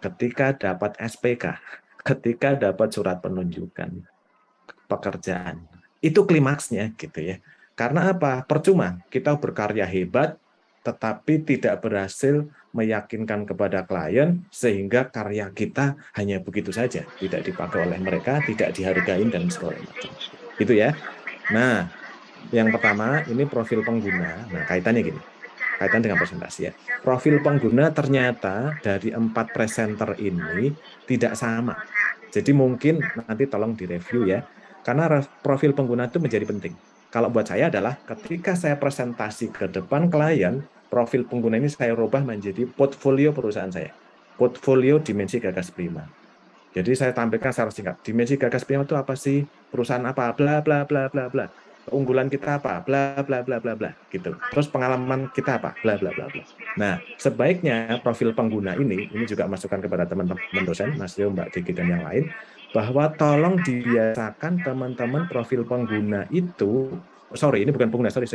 ketika dapat SPK, ketika dapat surat penunjukan pekerjaan. Itu klimaksnya gitu ya. Karena apa? Percuma kita berkarya hebat tetapi tidak berhasil meyakinkan kepada klien sehingga karya kita hanya begitu saja, tidak dipakai oleh mereka, tidak dihargai dan segala macam. Itu ya. Nah, yang pertama ini profil pengguna. Nah, kaitannya gini. Kaitan dengan presentasi ya. Profil pengguna ternyata dari 4 presenter ini tidak sama. Jadi mungkin nanti tolong direview ya. Karena profil pengguna itu menjadi penting. Kalau buat saya adalah ketika saya presentasi ke depan klien, profil pengguna ini saya rubah menjadi portfolio perusahaan saya. Portfolio Dimensi Gagas Prima. Jadi saya tampilkan secara singkat. Dimensi Gagas Prima itu apa sih? Perusahaan apa? Bla bla bla bla bla. Keunggulan kita apa? Bla bla bla bla bla gitu. Terus pengalaman kita apa? Bla bla bla bla. Nah, sebaiknya profil pengguna ini juga masukan kepada teman-teman dosen, Mas Rio, Mbak Diki dan yang lain, bahwa tolong dibiasakan teman-teman profil pengguna itu, sorry, ini bukan pengguna, sorry.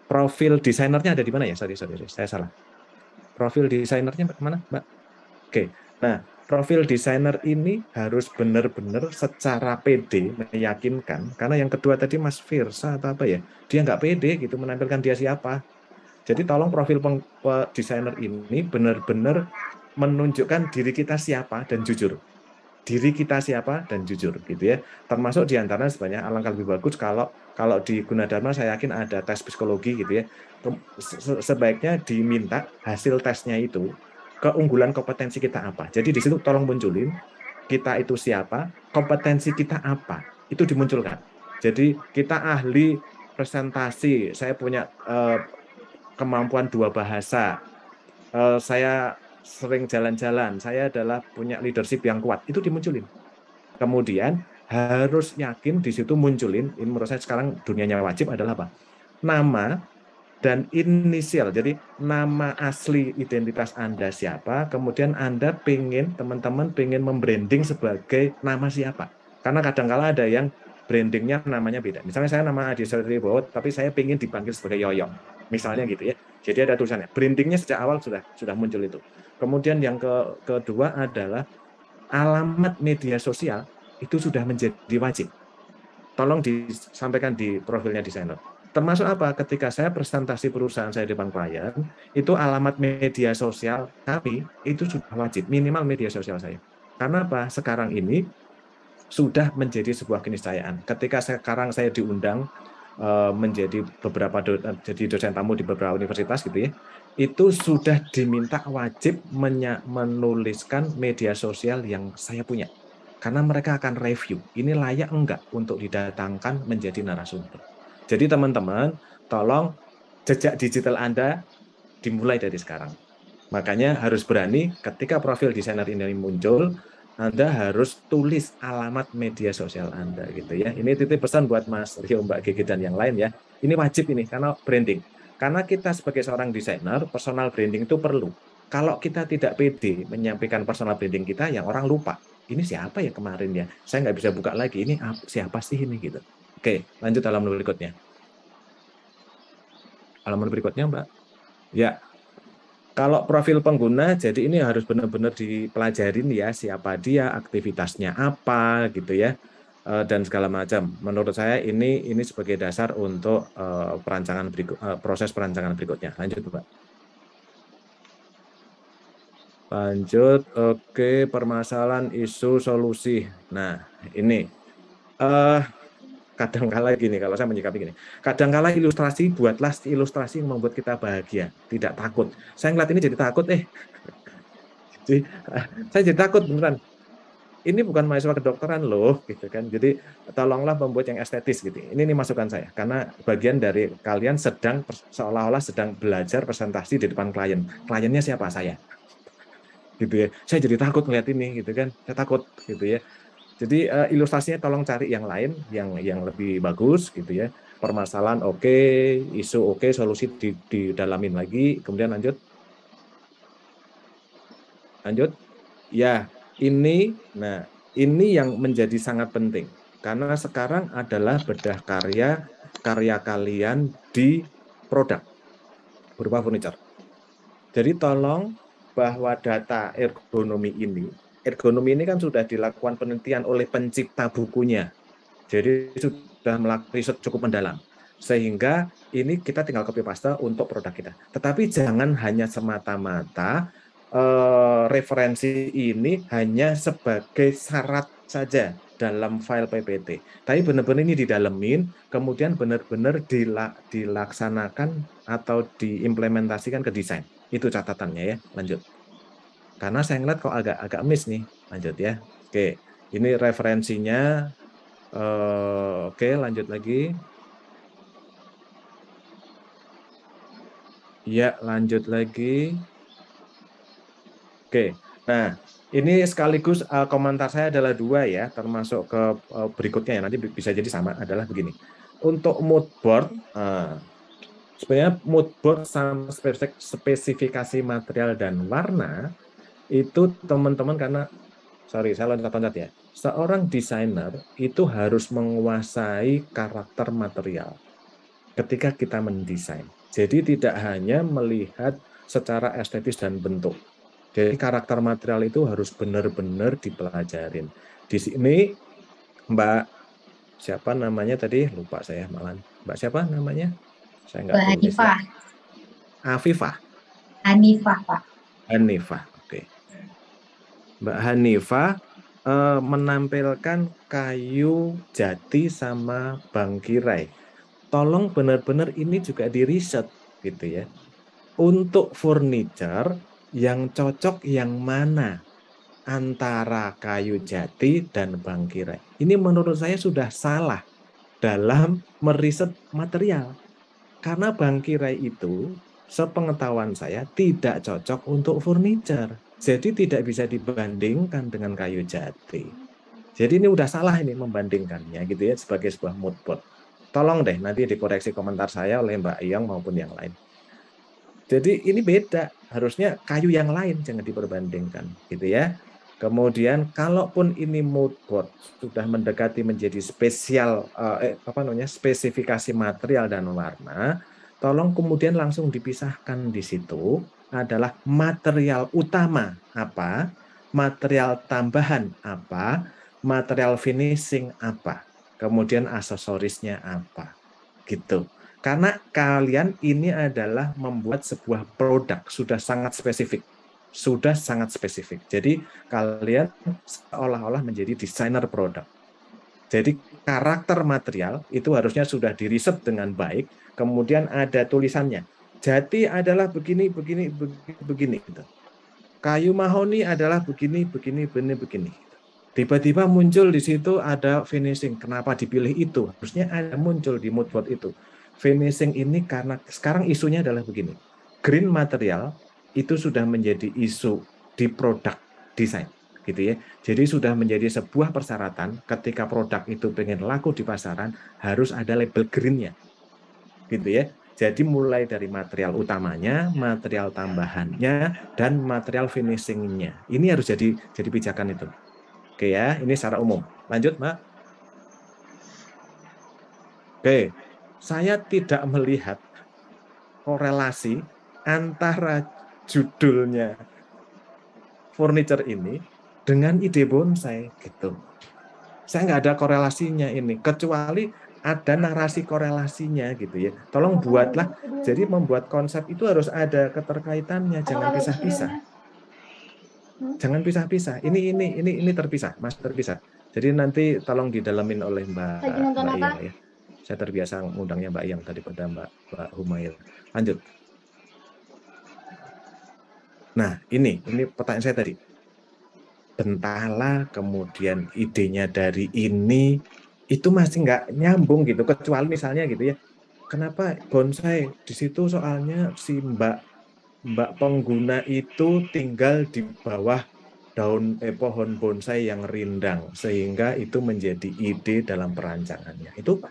Profil desainernya ada di mana ya? Sorry, saya salah. Profil desainernya mana, Mbak? Oke, nah profil desainer ini harus benar-benar secara pede meyakinkan, karena yang kedua tadi Mas Firsa atau apa ya, dia nggak pede gitu menampilkan dia siapa. Jadi tolong profil desainer ini benar-benar menunjukkan diri kita siapa dan jujur. Diri kita siapa dan jujur gitu ya. Termasuk diantaranya sebenarnya alangkah lebih bagus kalau di Gunadarma saya yakin ada tes psikologi gitu ya. Sebaiknya diminta hasil tesnya itu keunggulan kompetensi kita apa. Jadi di situ tolong munculin kita itu siapa, kompetensi kita apa. Itu dimunculkan. Jadi kita ahli presentasi, saya punya kemampuan 2 bahasa, saya sering jalan-jalan, saya adalah punya leadership yang kuat, itu dimunculin. Kemudian harus yakin di situ munculin, ini menurut saya sekarang dunianya wajib adalah apa? Nama dan inisial. Jadi nama asli identitas Anda siapa, kemudian Anda teman-teman pengen membranding sebagai nama siapa. Karena kadang-kala ada yang brandingnya namanya beda. Misalnya saya nama Adi Wibowo, tapi saya pengen dipanggil sebagai Yoyong. Misalnya gitu ya. Jadi ada tulisannya. Brandingnya sejak awal sudah muncul itu. Kemudian yang kedua adalah alamat media sosial itu sudah menjadi wajib. Tolong disampaikan di profilnya desainer. Termasuk apa? Ketika saya presentasi perusahaan saya di depan klien, itu alamat media sosial kami itu sudah wajib, minimal media sosial saya. Karena apa? Sekarang ini sudah menjadi sebuah keniscayaan. Ketika sekarang saya diundang menjadi jadi dosen tamu di beberapa universitas gitu ya, itu sudah diminta wajib menuliskan media sosial yang saya punya. Karena mereka akan review, ini layak enggak untuk didatangkan menjadi narasumber. Jadi teman-teman, tolong jejak digital Anda dimulai dari sekarang. Makanya harus berani ketika profil desainer ini muncul, Anda harus tulis alamat media sosial Anda gitu ya. Ini titip pesan buat Mas Rio, Mbak Gigi dan yang lain ya. Ini wajib ini karena branding. Karena kita sebagai seorang desainer, personal branding itu perlu. Kalau kita tidak pede menyampaikan personal branding kita, yang orang lupa. Ini siapa ya kemarin ya? Saya nggak bisa buka lagi. Ini siapa sih ini gitu. Oke, lanjut halaman berikutnya. Halaman berikutnya, Mbak. Ya, kalau profil pengguna, jadi ini harus benar-benar dipelajarin ya, siapa dia, aktivitasnya apa, gitu ya, dan segala macam. Menurut saya ini sebagai dasar untuk proses perancangan berikutnya. Lanjut, Mbak. Lanjut, oke, permasalahan isu solusi. Nah, ini eh kadang-kala gini, kalau saya menyikapi gini, kadang-kala buatlah ilustrasi yang membuat kita bahagia, tidak takut. Saya ngeliat ini jadi takut, jadi, saya jadi takut beneran. Ini bukan mahasiswa kedokteran loh, gitu kan. Jadi tolonglah membuat yang estetis gitu. Ini masukan saya, karena bagian dari kalian seolah-olah sedang belajar presentasi di depan klien. Kliennya siapa? Saya, gitu ya. Saya jadi takut melihat ini, gitu kan. Saya takut, gitu ya. Jadi ilustrasinya tolong cari yang lain, yang lebih bagus, gitu ya. Permasalahan oke, isu oke, solusi didalamin lagi. Kemudian lanjut. Ya, nah ini yang menjadi sangat penting karena sekarang adalah bedah karya kalian di produk berupa furniture. Jadi tolong bahwa data ergonomi ini kan sudah dilakukan penelitian oleh pencipta bukunya. Jadi sudah melakukan riset cukup mendalam. Sehingga ini kita tinggal copy paste untuk produk kita. Tetapi jangan hanya semata-mata referensi ini hanya sebagai syarat saja dalam file PPT. Tapi benar-benar ini didalemin, kemudian benar-benar dilaksanakan atau diimplementasikan ke desain. Itu catatannya ya. Lanjut. Karena saya ngeliat kok agak miss nih. Lanjut ya. Oke, ini referensinya. Oke, lanjut lagi. Ya, lanjut lagi. Oke, nah ini sekaligus komentar saya adalah dua ya, termasuk ke berikutnya ya, nanti bisa jadi sama, adalah begini. Untuk mood board, sebenarnya mood board sama spesifikasi material dan warna, itu teman-teman karena, sorry saya loncat-loncat ya, seorang desainer itu harus menguasai karakter material ketika kita mendesain. Jadi tidak hanya melihat secara estetis dan bentuk. Jadi karakter material itu harus benar-benar dipelajarin. Di sini Mbak siapa namanya tadi? Lupa saya malah. Mbak siapa namanya? Saya nggak Mbak tulis ya. Hanifah. Afifah. Hanifah, Pak. Hanifah. Oke. Mbak Hanifah menampilkan kayu jati sama bangkirai. Tolong benar-benar ini juga diriset gitu ya. Untuk furniture yang cocok yang mana antara kayu jati dan bangkirai. Ini menurut saya sudah salah dalam meriset material. Karena bangkirai itu, sepengetahuan saya, tidak cocok untuk furniture. Jadi tidak bisa dibandingkan dengan kayu jati. Jadi ini udah salah ini membandingkannya gitu ya sebagai sebuah mood board. Tolong deh nanti dikoreksi komentar saya oleh Mbak Iyong maupun yang lain. Jadi ini beda, harusnya kayu yang lain jangan diperbandingkan, gitu ya. Kemudian kalaupun ini mood board sudah mendekati menjadi spesifikasi material dan warna, tolong kemudian langsung dipisahkan di situ adalah material utama apa, material tambahan apa, material finishing apa, kemudian aksesorisnya apa, gitu. Karena kalian ini adalah membuat sebuah produk sudah sangat spesifik. Sudah sangat spesifik. Jadi kalian seolah-olah menjadi desainer produk. Jadi karakter material itu harusnya sudah diriset dengan baik, kemudian ada tulisannya. Jati adalah begini, begini, begini, begini. Gitu. Kayu mahoni adalah begini, begini, begini, begini. Tiba-tiba muncul di situ ada finishing. Kenapa dipilih itu? Harusnya ada muncul di mood board itu. Finishing ini karena sekarang isunya adalah begini. Green material itu sudah menjadi isu di produk desain, gitu ya. Jadi sudah menjadi sebuah persyaratan ketika produk itu pengen laku di pasaran harus ada label greennya, gitu ya. Jadi mulai dari material utamanya, material tambahannya, dan material finishingnya. Ini harus jadi pijakan itu. Oke ya, ini secara umum. Lanjut, Mbak. Oke, saya tidak melihat korelasi antara judulnya furniture ini dengan ide bonsai gitu. Saya nggak ada korelasinya ini, kecuali ada narasi korelasinya gitu ya. Tolong buatlah. Jadi membuat konsep itu harus ada keterkaitannya, jangan pisah-pisah. Jangan pisah-pisah. Ini terpisah, Mas terpisah. Jadi nanti tolong didalemin oleh Mbak Iyang ya. Saya terbiasa ngundangnya Mbak Iyang daripada Mbak Humail. Lanjut. Nah, ini pertanyaan saya tadi. Bentala, kemudian idenya dari ini, itu masih nggak nyambung gitu. Kecuali misalnya gitu ya, kenapa bonsai di situ soalnya si Mbak pengguna itu tinggal di bawah pohon bonsai yang rindang sehingga itu menjadi ide dalam perancangannya. Itu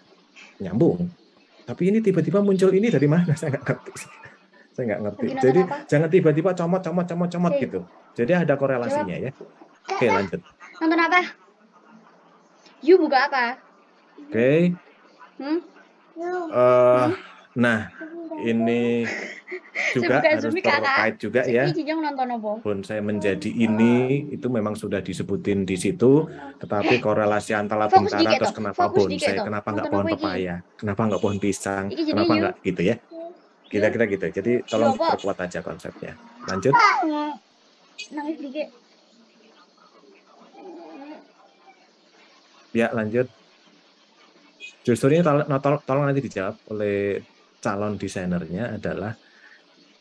nyambung. Tapi ini tiba-tiba muncul ini dari mana? Saya nggak ngerti. Saya nggak ngerti. Jadi jangan tiba-tiba comot gitu. Jadi ada korelasinya ya. Oke, lanjut. Nonton apa? You buka apa? Oke. Nah, ini juga buka harus Zoom Kak. terkait juga ya. Iki Kijang nonton apa? Walaupun saya menjadi ini itu memang sudah disebutin di situ, tetapi korelasi antara Fokus bintara dikit terus toh. kenapa Fokus dikit bonsai, toh. kenapa nggak Nonton pohon apa iki? pepaya, kenapa nggak pohon pisang, Iki jadi kenapa you. nggak gitu ya. You. Kira-kira gitu. Jadi You tolong apa? diperkuat aja konsepnya. Lanjut. Nangis dikit. Ya, lanjut. Justru ini tolong nanti dijawab oleh calon desainernya adalah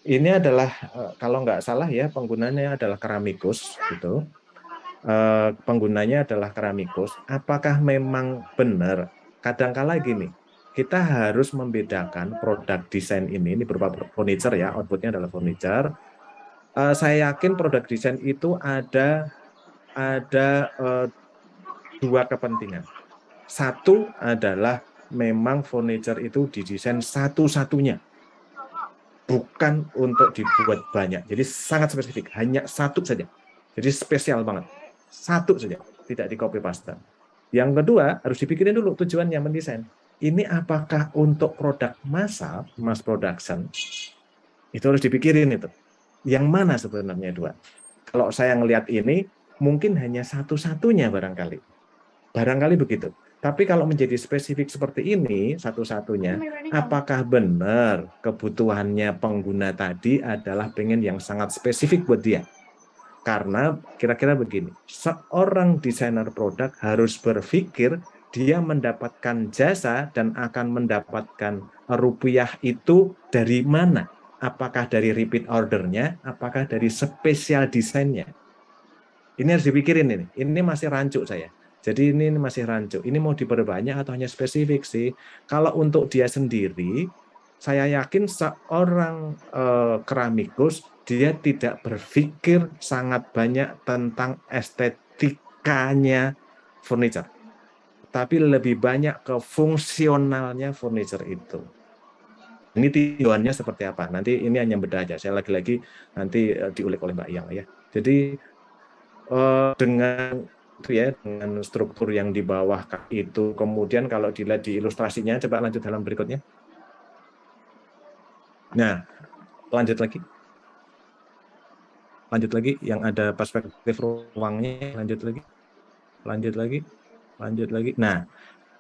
ini adalah kalau nggak salah ya penggunanya adalah keramikus gitu. Penggunanya adalah keramikus. Apakah memang benar? Kadangkala gini, kita harus membedakan produk desain ini berupa furniture ya, outputnya adalah furniture. Saya yakin produk desain itu ada dua kepentingan. Satu adalah memang furniture itu didesain satu-satunya, bukan untuk dibuat banyak. Jadi sangat spesifik, hanya satu saja. Jadi spesial banget. Satu saja, tidak di copy paste. Yang kedua, harus dipikirin dulu tujuannya mendesain. Ini apakah untuk produk massal, mass production? Itu harus dipikirin itu. Yang mana sebenarnya dua? Kalau saya ngelihat ini, mungkin hanya satu-satunya barangkali. Barangkali begitu. Tapi kalau menjadi spesifik seperti ini, satu-satunya, apakah benar kebutuhannya pengguna tadi adalah pengen yang sangat spesifik buat dia? Karena kira-kira begini, seorang desainer produk harus berpikir dia mendapatkan jasa dan akan mendapatkan rupiah itu dari mana? Apakah dari repeat ordernya, apakah dari spesial desainnya? Ini harus dipikirin ini. Ini masih rancu saya. Jadi ini masih rancu. Ini mau diperbanyak atau hanya spesifik sih? Kalau untuk dia sendiri, saya yakin seorang keramikus dia tidak berpikir sangat banyak tentang estetikanya furniture, tapi lebih banyak ke fungsionalnya furniture itu. Ini tujuannya seperti apa? Nanti ini hanya beda aja. Saya lagi-lagi nanti diulik oleh Mbak Yang ya. Jadi dengan itu ya dengan struktur yang di bawah itu kemudian kalau dilihat di ilustrasinya coba lanjut dalam berikutnya. Nah, lanjut lagi yang ada perspektif ruangnya, lanjut lagi. Nah,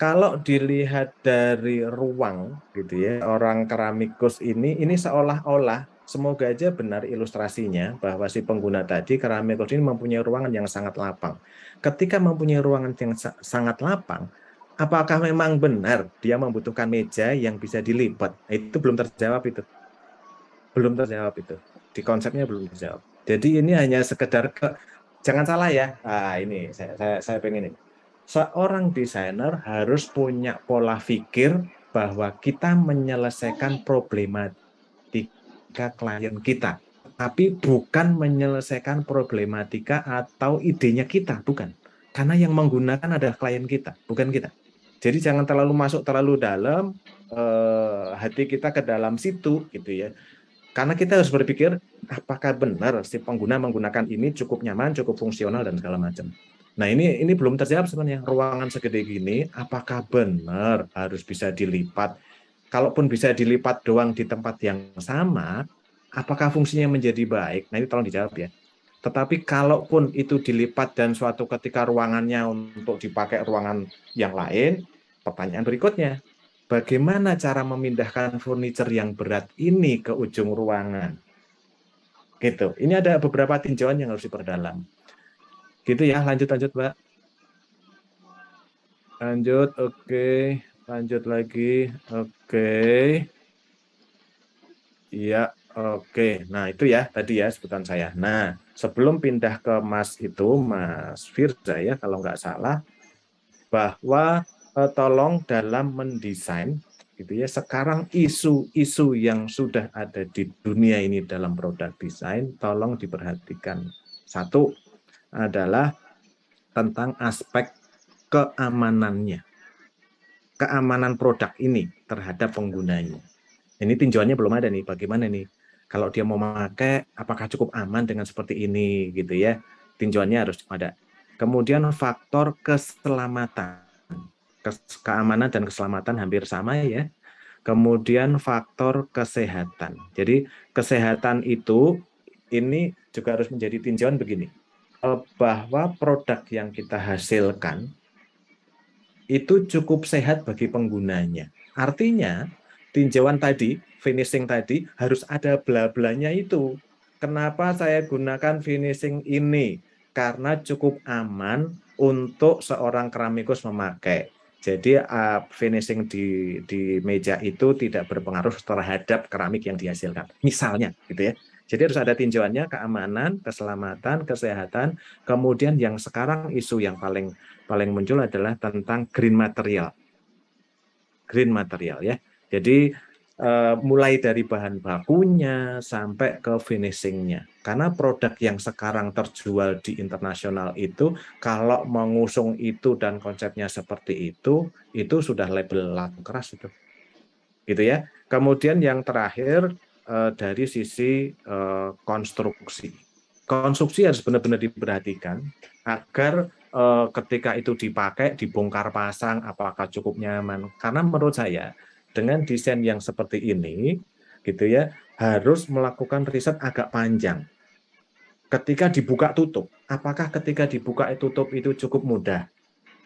kalau dilihat dari ruang gitu ya, orang keramikus ini seolah-olah semoga aja benar ilustrasinya bahwa si pengguna tadi keramikus ini mempunyai ruangan yang sangat lapang. Ketika mempunyai ruangan yang sangat lapang, apakah memang benar dia membutuhkan meja yang bisa dilipat? Itu belum terjawab itu. Belum terjawab itu. Di konsepnya belum terjawab. Jadi ini hanya sekedar jangan salah ya. Ini saya pengen ini. Seorang desainer harus punya pola pikir bahwa kita menyelesaikan problematika klien kita, tapi bukan menyelesaikan problematika atau idenya kita, bukan. Karena yang menggunakan adalah klien kita, bukan kita. Jadi jangan terlalu masuk terlalu dalam hati kita ke dalam situ gitu ya. Karena kita harus berpikir apakah benar si pengguna menggunakan ini cukup nyaman, cukup fungsional dan segala macam. Nah ini belum terjawab sebenarnya. Ruangan segede gini, apakah benar harus bisa dilipat? Kalaupun bisa dilipat doang di tempat yang sama, apakah fungsinya menjadi baik? Nah ini tolong dijawab ya. Tetapi kalaupun itu dilipat dan suatu ketika ruangannya untuk dipakai ruangan yang lain, pertanyaan berikutnya, bagaimana cara memindahkan furniture yang berat ini ke ujung ruangan? Gitu. Ini ada beberapa tinjauan yang harus diperdalam. Gitu ya, lanjut Mbak. Lanjut, oke. Lanjut lagi, oke. Iya, oke. Nah, itu ya tadi ya sebutan saya. Nah, sebelum pindah ke Mas Firza ya, kalau nggak salah, bahwa tolong dalam mendesain gitu ya. Sekarang isu-isu yang sudah ada di dunia ini dalam produk desain tolong diperhatikan. Satu adalah tentang aspek keamanannya. Keamanan produk ini terhadap penggunanya. Ini tinjauannya belum ada nih. Bagaimana nih? Kalau dia mau memakai, apakah cukup aman dengan seperti ini gitu ya? Tinjauannya harus ada. Kemudian faktor keselamatan, keamanan dan keselamatan hampir sama ya. Kemudian faktor kesehatan. Jadi kesehatan itu ini juga harus menjadi tinjauan begini, bahwa produk yang kita hasilkan itu cukup sehat bagi penggunanya. Artinya tinjauan tadi, finishing tadi harus ada bla-blanya itu. Kenapa saya gunakan finishing ini? Karena cukup aman untuk seorang keramikus memakai. Jadi finishing di meja itu tidak berpengaruh terhadap keramik yang dihasilkan. Misalnya, gitu ya. Jadi harus ada tinjauannya, keamanan, keselamatan, kesehatan. Kemudian yang sekarang isu yang paling muncul adalah tentang green material. Green material ya. Jadi mulai dari bahan bakunya sampai ke finishingnya. Karena produk yang sekarang terjual di internasional itu, kalau mengusung itu dan konsepnya seperti itu sudah label laku keras itu. Gitu ya. Kemudian yang terakhir dari sisi konstruksi. Konstruksi harus benar-benar diperhatikan agar ketika itu dipakai, dibongkar pasang, apakah cukup nyaman. Karena menurut saya, dengan desain yang seperti ini, gitu ya, harus melakukan riset agak panjang. Ketika dibuka tutup, apakah ketika dibuka tutup itu cukup mudah?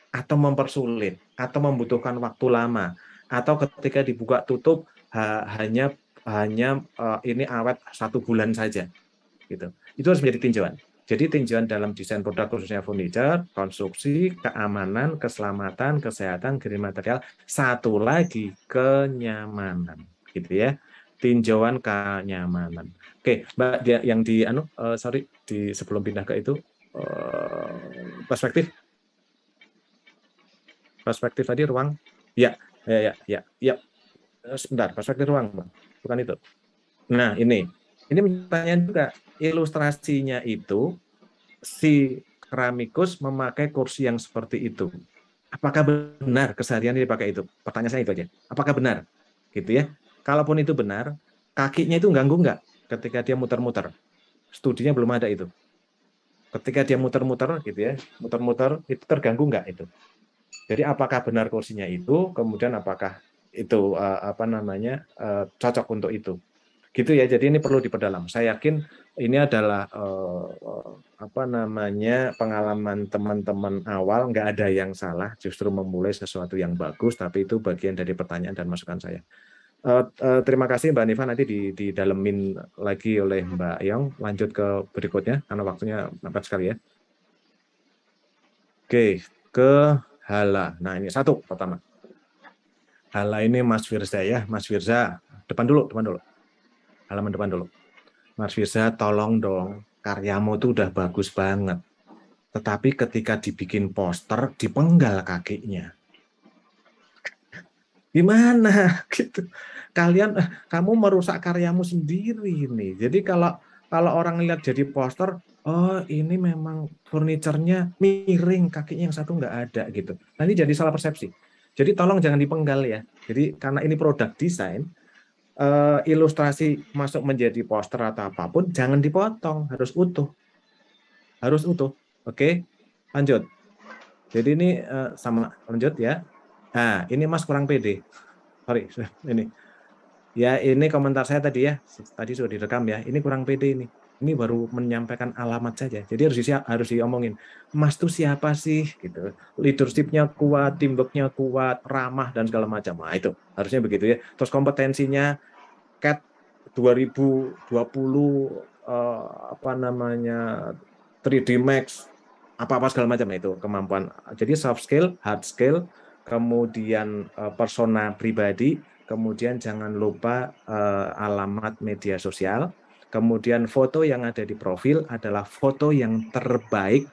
Atau mempersulit? Atau membutuhkan waktu lama? Atau ketika dibuka tutup, hanya ini awet 1 bulan saja? Gitu. Itu harus menjadi tinjauan. Jadi tinjauan dalam desain produk khususnya furniture, konstruksi, keamanan, keselamatan, kesehatan, green material, satu lagi kenyamanan, gitu ya. Tinjauan kenyamanan. Oke, Mbak, yang di sebelum pindah ke itu perspektif tadi ruang. Ya, ya. Sebentar, perspektif ruang, Mbak. Bukan itu. Nah, ini pertanyaan juga, ilustrasinya itu si keramikus memakai kursi yang seperti itu. Apakah benar keseharian dipakai itu? Pertanyaan saya itu aja. Apakah benar? Gitu ya. Kalaupun itu benar, kakinya itu ganggu nggak ketika dia muter-muter? Studinya belum ada itu. Ketika dia muter-muter gitu ya, muter-muter itu terganggu nggak itu? Jadi apakah benar kursinya itu, kemudian apakah itu cocok untuk itu? Gitu ya. Jadi ini perlu diperdalam. Saya yakin ini adalah pengalaman teman-teman awal, nggak ada yang salah, justru memulai sesuatu yang bagus, tapi itu bagian dari pertanyaan dan masukan saya. Terima kasih Mbak Niva, nanti didalemin lagi oleh Mbak Yong. Lanjut ke berikutnya karena waktunya mepet sekali ya. Oke, ke Hala. Nah ini satu pertama. Hala ini Mas Firza ya, Mas Firza. Depan dulu. Halaman depan dulu. Mas Firza, tolong dong, karyamu tuh udah bagus banget. Tetapi ketika dibikin poster, dipenggal kakinya. Gimana gitu? Kamu merusak karyamu sendiri nih. Jadi kalau orang lihat jadi poster, oh ini memang furniturnya miring, kakinya yang satu nggak ada gitu. Nanti jadi salah persepsi. Jadi tolong jangan dipenggal ya. Jadi karena ini produk desain, ilustrasi masuk menjadi poster atau apapun, jangan dipotong, harus utuh. Oke, lanjut. Jadi ini sama lanjut ya. Nah, ini Mas kurang pede. Sorry, ini. Ya, ini komentar saya tadi ya. Tadi sudah direkam ya. Ini kurang pede ini. Ini baru menyampaikan alamat saja. Jadi harus diomongin. Mas tuh siapa sih gitu. Leadership-nya kuat, teamwork-nya kuat, ramah dan segala macam. Nah, itu harusnya begitu ya. Terus kompetensinya CAT 2020 3D Max apa segala macam itu kemampuan. Jadi soft skill, hard skill, kemudian persona pribadi, kemudian jangan lupa alamat media sosial, kemudian foto yang ada di profil adalah foto yang terbaik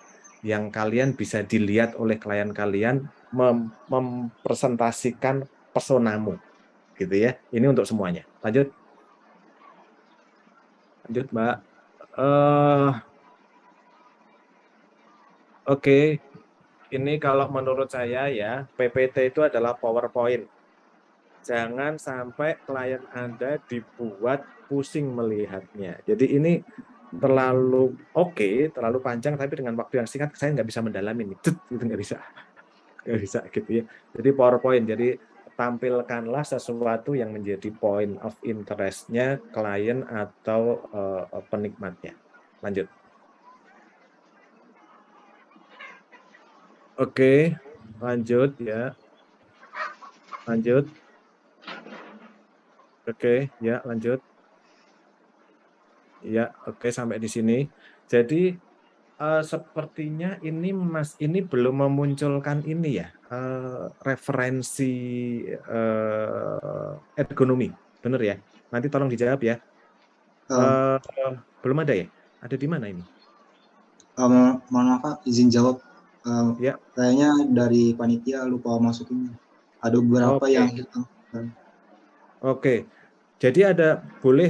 yang kalian bisa dilihat oleh klien kalian mempresentasikan personamu, gitu ya. Ini untuk semuanya. Lanjut Mbak. Oke. Ini kalau menurut saya ya, PPT itu adalah PowerPoint. Jangan sampai klien Anda dibuat pusing melihatnya. Jadi ini terlalu terlalu panjang, tapi dengan waktu yang singkat saya nggak bisa mendalami nih. Itu nggak bisa gitu ya. Jadi PowerPoint. Jadi tampilkanlah sesuatu yang menjadi point of interest-nya klien atau penikmatnya. Lanjut. Oke, lanjut ya. Lanjut. Oke, ya lanjut. Ya, oke sampai di sini. Jadi sepertinya ini Mas ini belum memunculkan ini ya, referensi ergonomi, benar ya? Nanti tolong dijawab ya. Eh, Belum ada ya? Ada di mana ini? mohon maaf Pak, izin jawab. Ya. Kayaknya dari panitia lupa masukin. Ada beberapa Oke. yang hilang. Oke. Jadi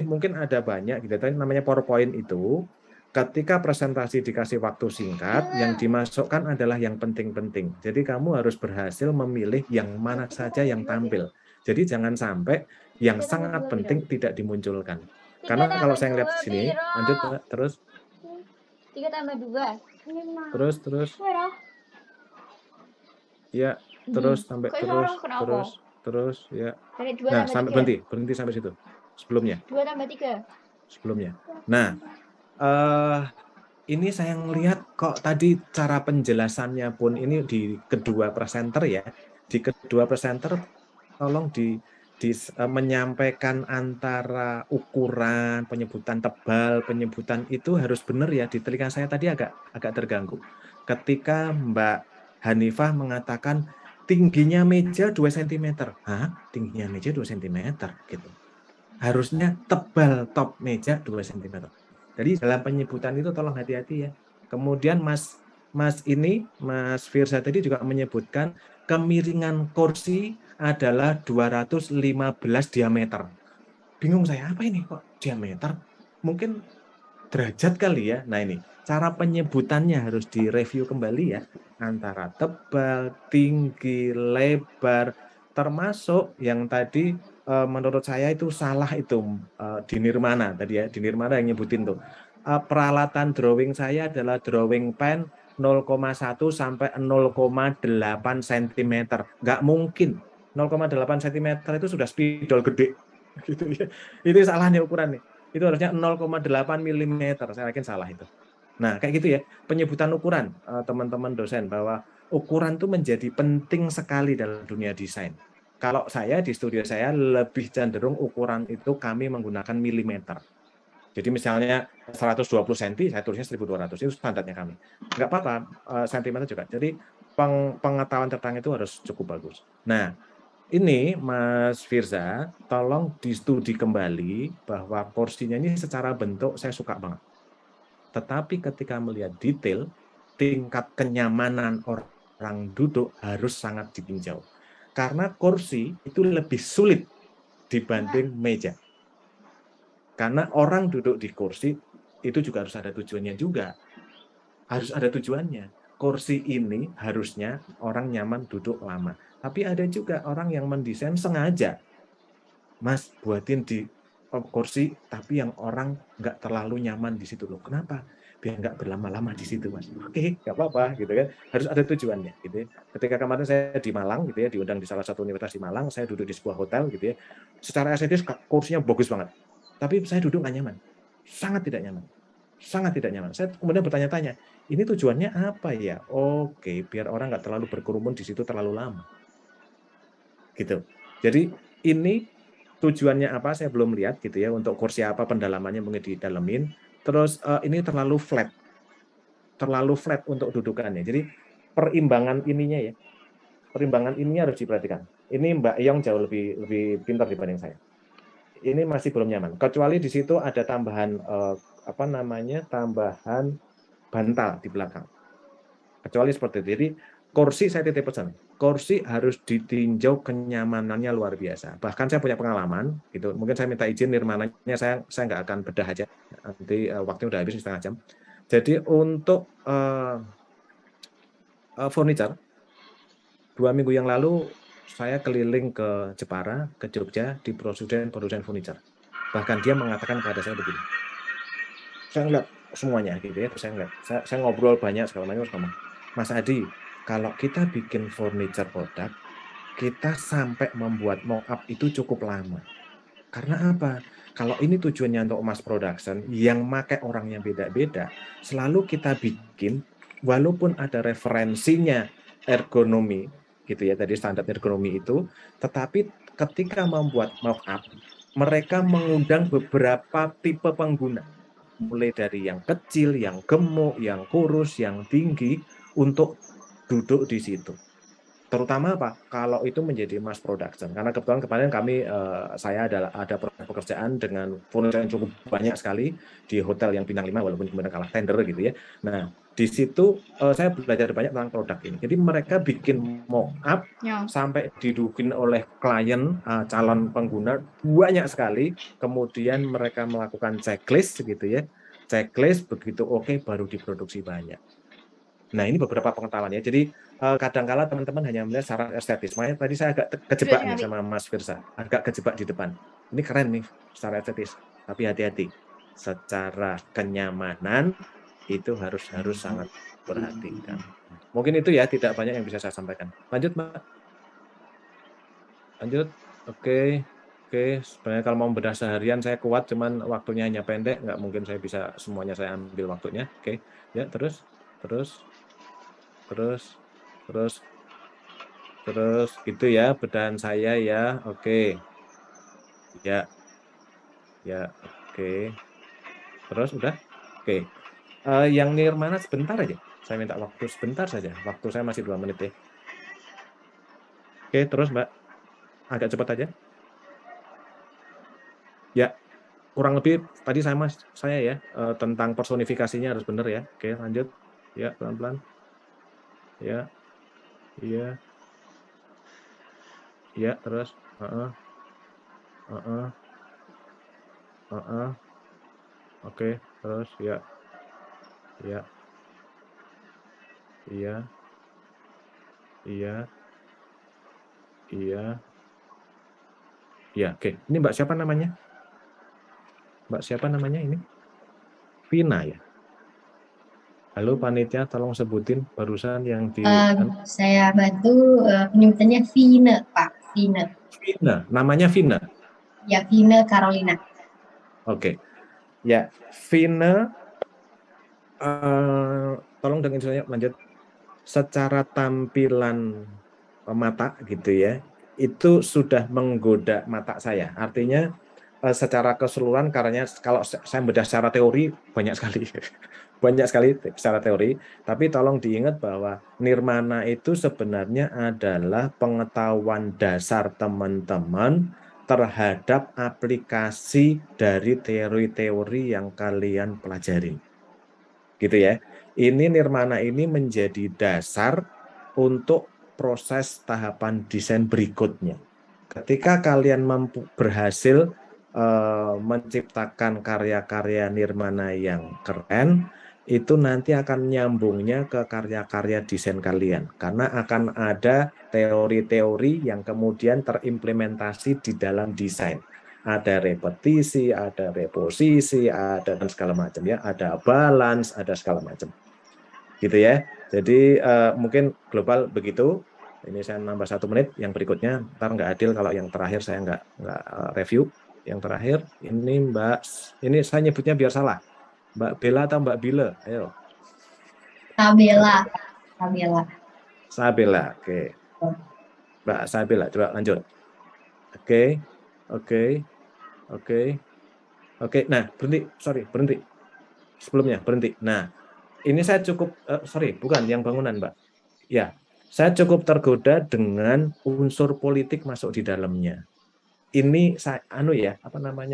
mungkin ada banyak gitu. Tapi namanya PowerPoint itu ketika presentasi dikasih waktu singkat, yang dimasukkan adalah yang penting-penting. Jadi kamu harus berhasil memilih yang mana saja yang tampil. Jadi jangan sampai yang sangat penting tidak dimunculkan. Karena kalau saya lihat sini, lanjut Mbak, terus. 3 tambah 2. Terus. Ya, terus sampai terus ya. Nah, sampai berhenti sampai situ. Sebelumnya. 2 tambah 3. Sebelumnya. Nah, ini saya ngelihat kok tadi cara penjelasannya pun ini di kedua presenter ya. Di kedua presenter tolong menyampaikan antara ukuran, penyebutan tebal, penyebutan itu harus benar ya. Di telinga saya tadi agak terganggu. Ketika Mbak Hanifah mengatakan tingginya meja 2 cm. Hah? Tingginya meja 2 cm gitu. Harusnya tebal top meja 2 cm. Jadi dalam penyebutan itu tolong hati-hati ya. Kemudian Mas Firza tadi juga menyebutkan kemiringan kursi adalah 215 diameter. Bingung saya, apa ini kok diameter? Mungkin derajat kali ya. Nah ini, cara penyebutannya harus direview kembali ya. Antara tebal, tinggi, lebar, termasuk yang tadi menurut saya itu salah itu di Nirmana tadi ya. Di Nirmana yang nyebutin tuh. Peralatan drawing saya adalah drawing pen 0,1 sampai 0,8 cm. Nggak mungkin. 0,8 cm itu sudah spidol gede. Gitu ya. Itu salahnya ukuran nih. Itu harusnya 0,8 mm. Saya yakin salah itu. Nah, kayak gitu ya. Penyebutan ukuran, teman-teman dosen, bahwa ukuran itu menjadi penting sekali dalam dunia desain. Kalau saya di studio saya lebih cenderung ukuran itu kami menggunakan milimeter. Jadi misalnya 120 cm, saya tulisnya 1200, itu standarnya kami. Nggak apa-apa, sentimeter juga. Jadi pengetahuan tentang itu harus cukup bagus. Nah, ini Mas Firza, tolong distudi kembali bahwa kursinya ini secara bentuk saya suka banget. Tetapi ketika melihat detail, tingkat kenyamanan orang duduk harus sangat ditinjau. Karena kursi itu lebih sulit dibanding meja. Karena orang duduk di kursi itu juga harus ada tujuannya juga. Harus ada tujuannya. Kursi ini harusnya orang nyaman duduk lama. Tapi ada juga orang yang mendesain sengaja. Mas, buatin di kursi, tapi yang orang nggak terlalu nyaman di situ loh. Kenapa? Biar nggak berlama-lama di situ, Mas. Oke, nggak apa-apa, gitu kan. Harus ada tujuannya, gitu ya. Ketika kemarin saya di Malang, gitu ya, diundang di salah satu universitas di Malang, saya duduk di sebuah hotel, gitu ya. Secara estetis kursinya bagus banget, tapi saya duduk nggak nyaman, sangat tidak nyaman. Sangat tidak nyaman. Saya kemudian bertanya-tanya, ini tujuannya apa ya? Oke, biar orang nggak terlalu berkerumun di situ terlalu lama. Gitu. Jadi ini tujuannya apa saya belum lihat gitu ya, untuk kursi apa pendalamannya mungkin didalemin. Terus ini terlalu flat untuk dudukannya. Jadi perimbangan ininya ya, perimbangan ininya harus diperhatikan. Ini Mbak Iyong jauh lebih pintar dibanding saya. Ini masih belum nyaman. Kecuali di situ ada tambahan tambahan bantal di belakang. Kecuali seperti itu. Jadi kursi saya titip pesan. Kursi harus ditinjau kenyamanannya luar biasa. Bahkan saya punya pengalaman, gitu. Mungkin saya minta izin Nirmananya, saya nggak akan bedah aja. Nanti waktunya udah habis setengah jam. Jadi untuk furniture, 2 minggu yang lalu saya keliling ke Jepara, ke Jogja, di produsen furniture. Bahkan dia mengatakan pada saya begini, saya ngeliat semuanya gitu ya, saya ngobrol banyak segala macam, Mas Adi, kalau kita bikin furniture produk, kita sampai membuat mock-up itu cukup lama. Karena apa? Kalau ini tujuannya untuk mass production, yang pakai orangnya beda-beda, selalu kita bikin, walaupun ada referensinya ergonomi, gitu ya, tadi standar ergonomi itu, tetapi ketika membuat mock-up, mereka mengundang beberapa tipe pengguna, mulai dari yang kecil, yang gemuk, yang kurus, yang tinggi, untuk duduk di situ. Terutama apa? Kalau itu menjadi mass production. Karena kebetulan kemarin saya ada pekerjaan dengan furniture yang cukup banyak sekali di hotel yang bintang 5 walaupun kemudian kalah tender gitu ya. Nah, di situ saya belajar banyak tentang produk ini. Jadi mereka bikin mock-up sampai didudukin oleh klien, calon pengguna banyak sekali. Kemudian mereka melakukan checklist gitu ya. Checklist begitu oke baru diproduksi banyak. Nah, ini beberapa pengetahuan ya. Jadi kadangkala teman-teman hanya melihat secara estetis. Makanya tadi saya agak kejebak nih sama Mas Firsa. Agak kejebak di depan. Ini keren nih secara estetis. Tapi hati-hati. Secara kenyamanan itu harus sangat perhatikan. Mungkin itu ya, tidak banyak yang bisa saya sampaikan. Lanjut, Mbak. Lanjut. Oke. Sebenarnya kalau mau bedah seharian saya kuat, cuman waktunya hanya pendek. Nggak mungkin saya bisa semuanya saya ambil waktunya. Oke. Ya, terus gitu ya bedahan saya ya. Oke. Ya oke. Terus udah. Oke. Yang Nirmana sebentar aja, saya minta waktu sebentar saja, waktu saya masih 2 menit ya. Oke, terus Mbak, agak cepat aja ya. Kurang lebih tadi saya ya tentang personifikasinya harus benar ya. Oke, lanjut ya, pelan-pelan ya. Iya, terus oke, terus ya. Iya. Oke. Ini Mbak siapa namanya? Mbak siapa namanya ini? Vina ya. Halo panitia, tolong sebutin barusan yang di Saya bantu penyebutannya Vina, Pak. Vina. Vina, namanya Vina. Ya, Vina Carolina. Oke. Ya, Vina, tolong dengan saya lanjut. Secara tampilan mata gitu ya, itu sudah menggoda mata saya. Artinya secara keseluruhan, karena kalau saya bedah secara teori banyak sekali secara teori, tapi tolong diingat bahwa nirmana itu sebenarnya adalah pengetahuan dasar teman-teman terhadap aplikasi dari teori-teori yang kalian pelajari. Gitu ya. Ini nirmana ini menjadi dasar untuk proses tahapan desain berikutnya. Ketika kalian berhasil menciptakan karya-karya nirmana yang keren, itu nanti akan nyambungnya ke karya-karya desain kalian. Karena akan ada teori-teori yang kemudian terimplementasi di dalam desain. Ada repetisi, ada reposisi, ada dan segala macam ya, ada balance, ada segala macam. Gitu ya. Jadi mungkin global begitu. Ini saya nambah 1 menit. Yang berikutnya ntar nggak adil kalau yang terakhir saya nggak review. Yang terakhir ini Mbak, ini saya nyebutnya biar salah. Mbak Bella atau Mbak Bila? Ayo. Sabella. Oke. Mbak Sabella, coba lanjut. Oke. Nah, berhenti. Sebelumnya berhenti. Nah, ini saya cukup bukan yang bangunan, Mbak. Ya, saya cukup tergoda dengan unsur politik masuk di dalamnya. Ini saya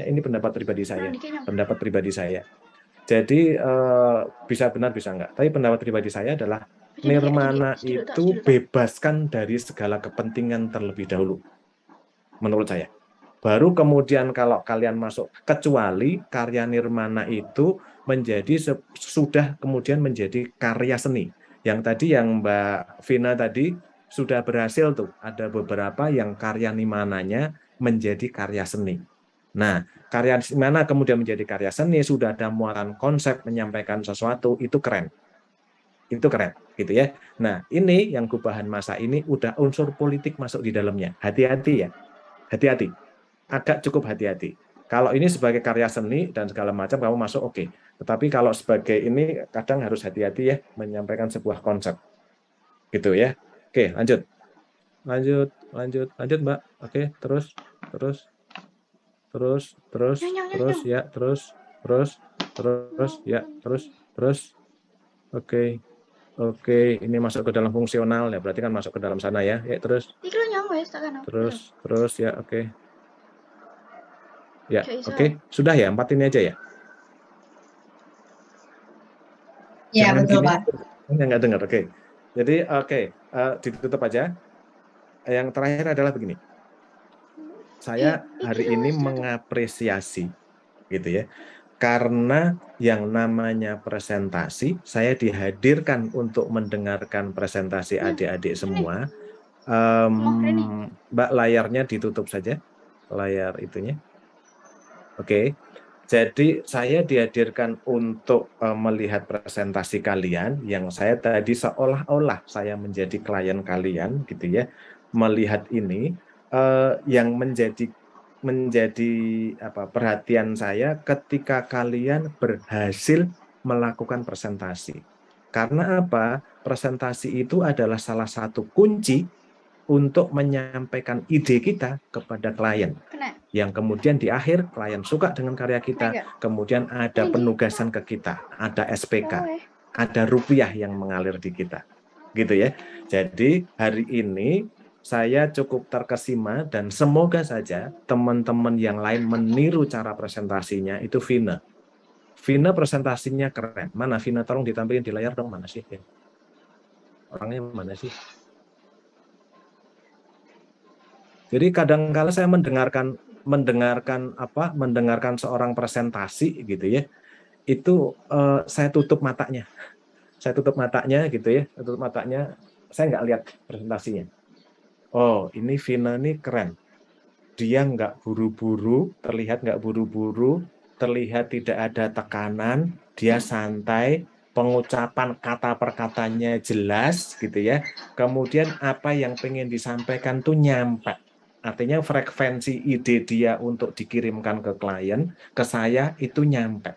ini pendapat pribadi saya. Jadi bisa benar bisa enggak. Tapi pendapat pribadi saya adalah nirmana itu bebaskan dari segala kepentingan terlebih dahulu. Menurut saya. Baru kemudian kalau kalian masuk, kecuali karya nirmana itu sudah kemudian menjadi karya seni. Yang tadi yang Mbak Vina tadi sudah berhasil tuh, ada beberapa yang karya nirmananya menjadi karya seni. Nah, karya nirmana kemudian menjadi karya seni, sudah ada muatan konsep menyampaikan sesuatu, itu keren. Itu keren, gitu ya. Nah, ini yang gubahan masa ini udah unsur politik masuk di dalamnya. Hati-hati ya, hati-hati. Agak cukup hati-hati. Kalau ini sebagai karya seni dan segala macam kamu masuk oke. Tetapi kalau sebagai ini kadang harus hati-hati ya menyampaikan sebuah konsep. Gitu ya. Oke, lanjut. Lanjut Mbak. Oke, terus ya, terus ya, terus. Oke. Oke, ini masuk ke dalam fungsional ya, berarti kan masuk ke dalam sana ya. Ya, terus. Terus ya, oke. Ya, oke. Sudah ya, 4 ini aja ya. Ya, Jangan betul gini. Pak. Nggak dengar, oke. Jadi, oke, ditutup aja. Yang terakhir adalah begini. Saya hari ini mengapresiasi, gitu ya. Karena yang namanya presentasi, saya dihadirkan untuk mendengarkan presentasi adik-adik semua. Mbak, layarnya ditutup saja, layar itunya. Oke. Jadi saya dihadirkan untuk melihat presentasi kalian, yang saya tadi seolah-olah saya menjadi klien kalian, gitu ya. Melihat ini, yang menjadi perhatian saya ketika kalian berhasil melakukan presentasi. Karena apa? Presentasi itu adalah salah satu kunci untuk menyampaikan ide kita kepada klien. Yang kemudian di akhir klien suka dengan karya kita, kemudian ada penugasan ke kita, ada SPK, ada rupiah yang mengalir di kita. Gitu ya. Jadi hari ini saya cukup terkesima dan semoga saja teman-teman yang lain meniru cara presentasinya itu Vina. Vina presentasinya keren. Mana Vina, tolong ditampilkan di layar dong, mana sih? Orangnya mana sih? Jadi kadang-kala saya mendengarkan seorang presentasi gitu ya, itu saya tutup matanya. Saya tutup matanya gitu ya, tutup matanya, saya nggak lihat presentasinya. Oh, ini Vina ini keren. Dia nggak buru-buru, terlihat nggak buru-buru, terlihat tidak ada tekanan, dia santai, pengucapan kata per katanya jelas gitu ya. Kemudian apa yang pengen disampaikan tuh nyampe. Artinya frekuensi ide dia untuk dikirimkan ke klien, ke saya itu nyampe.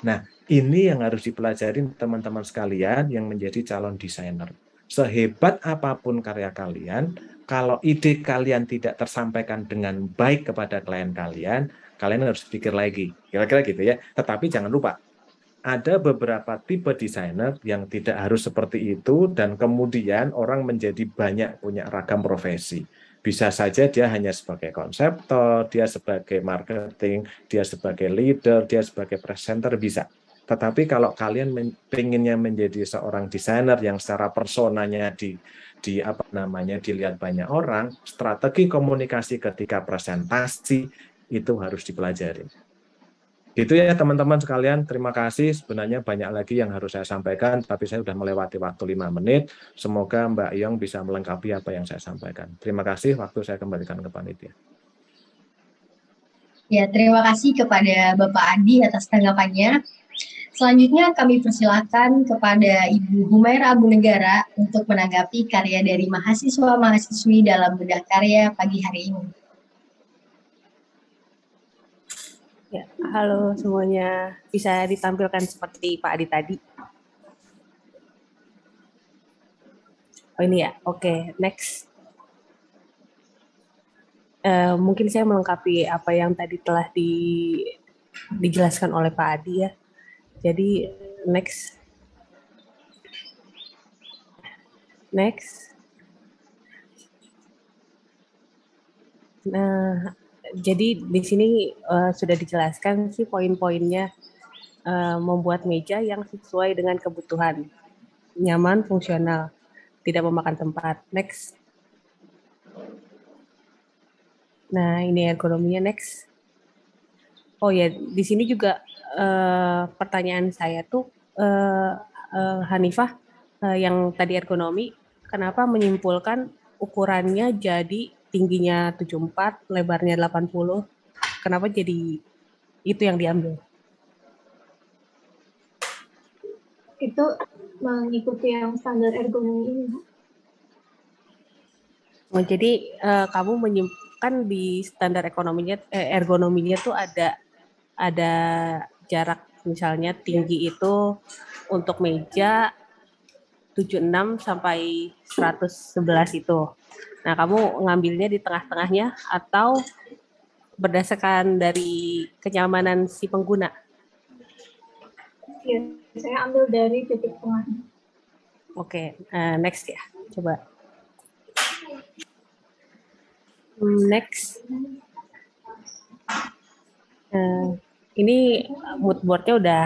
Nah, ini yang harus dipelajari teman-teman sekalian yang menjadi calon desainer. Sehebat apapun karya kalian, kalau ide kalian tidak tersampaikan dengan baik kepada klien kalian, kalian harus pikir lagi. Kira-kira gitu ya. Tetapi jangan lupa, ada beberapa tipe desainer yang tidak harus seperti itu dan kemudian orang menjadi banyak punya ragam profesi. Bisa saja dia hanya sebagai konseptor, dia sebagai marketing, dia sebagai leader, dia sebagai presenter, bisa. Tetapi kalau kalian pengennya menjadi seorang desainer yang secara personanya dilihat banyak orang, strategi komunikasi ketika presentasi itu harus dipelajari. Gitu ya teman-teman sekalian, terima kasih. Sebenarnya banyak lagi yang harus saya sampaikan, tapi saya sudah melewati waktu 5 menit. Semoga Mbak Yong bisa melengkapi apa yang saya sampaikan. Terima kasih, waktu saya kembalikan ke panitia. Ya, terima kasih kepada Bapak Adi atas tanggapannya. Selanjutnya kami persilakan kepada Ibu Humaira Abu Negara untuk menanggapi karya dari mahasiswa-mahasiswi dalam bedah karya pagi hari ini. Ya, halo semuanya. Bisa ditampilkan seperti Pak Adi tadi? Oh ini ya, oke, next. Mungkin saya melengkapi apa yang tadi telah dijelaskan oleh Pak Adi ya. Jadi next. Nah, jadi di sini sudah dijelaskan sih poin-poinnya, membuat meja yang sesuai dengan kebutuhan, nyaman, fungsional, tidak memakan tempat. Next. Nah, ini ergonominya next. Oh ya, di sini juga pertanyaan saya tuh, Hanifah, yang tadi ergonomi, kenapa menyimpulkan ukurannya jadi tingginya 74, lebarnya 80? Kenapa jadi itu yang diambil? Itu mengikuti yang standar ergonomi ini, Bu. Oh, jadi kamu menyimpan di standar ergonominya tuh ada jarak, misalnya tinggi itu untuk meja 76 sampai 111 itu. Nah, kamu ngambilnya di tengah-tengahnya atau berdasarkan dari kenyamanan si pengguna? Ya, saya ambil dari titik tengah. Oke, next ya. Coba. Next. Ini mood board-nya udah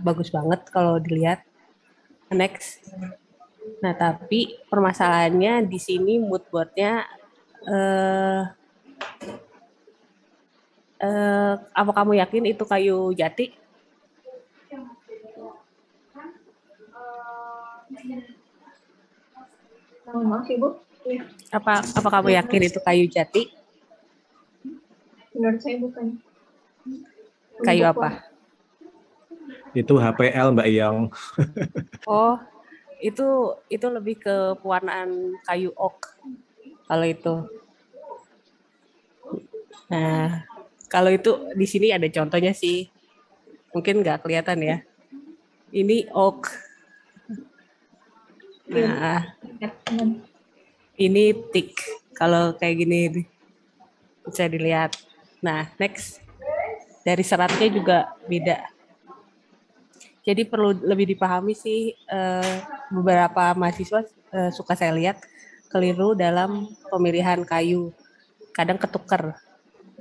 bagus banget kalau dilihat. Next. Nah, tapi permasalahannya di sini mood board-nya apa kamu yakin itu kayu jati? Maaf, Ibu. Ya, Apa kamu yakin itu kayu jati? menurut saya bukan. Kayu Untuk apa? Itu HPL Mbak Iyong. Oh, itu lebih ke pewarnaan kayu oak kalau itu. Nah, kalau itu di sini ada contohnya sih. Mungkin nggak kelihatan ya. Ini oak. Nah, ini teak. Kalau kayak gini bisa dilihat. Nah, next. Dari seratnya juga beda. Jadi perlu lebih dipahami sih, beberapa mahasiswa suka saya lihat keliru dalam pemilihan kayu. Kadang ketuker.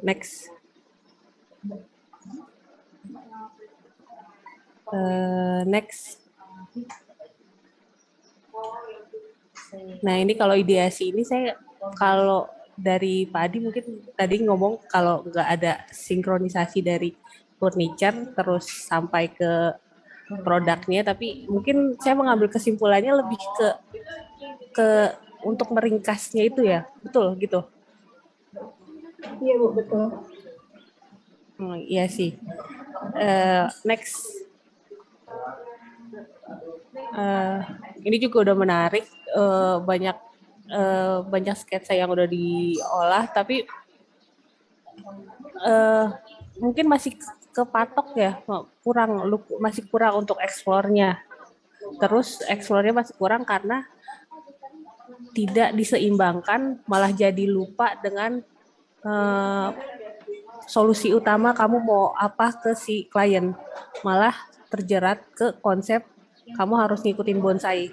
Next. Next. Nah, ini kalau ideasi ini saya kalau dari Pak Adi mungkin tadi ngomong kalau nggak ada sinkronisasi dari furniture terus sampai ke produknya, tapi mungkin saya mengambil kesimpulannya lebih ke untuk meringkasnya itu ya, betul gitu. Iya, Bu, betul. Iya sih. Next. Ini juga udah menarik, banyak sketsa yang udah diolah, tapi mungkin masih kepatok ya, masih kurang untuk eksplornya. Terus eksplornya masih kurang karena tidak diseimbangkan, malah jadi lupa dengan solusi utama kamu mau apa ke si klien. Malah terjerat ke konsep kamu harus ngikutin bonsai.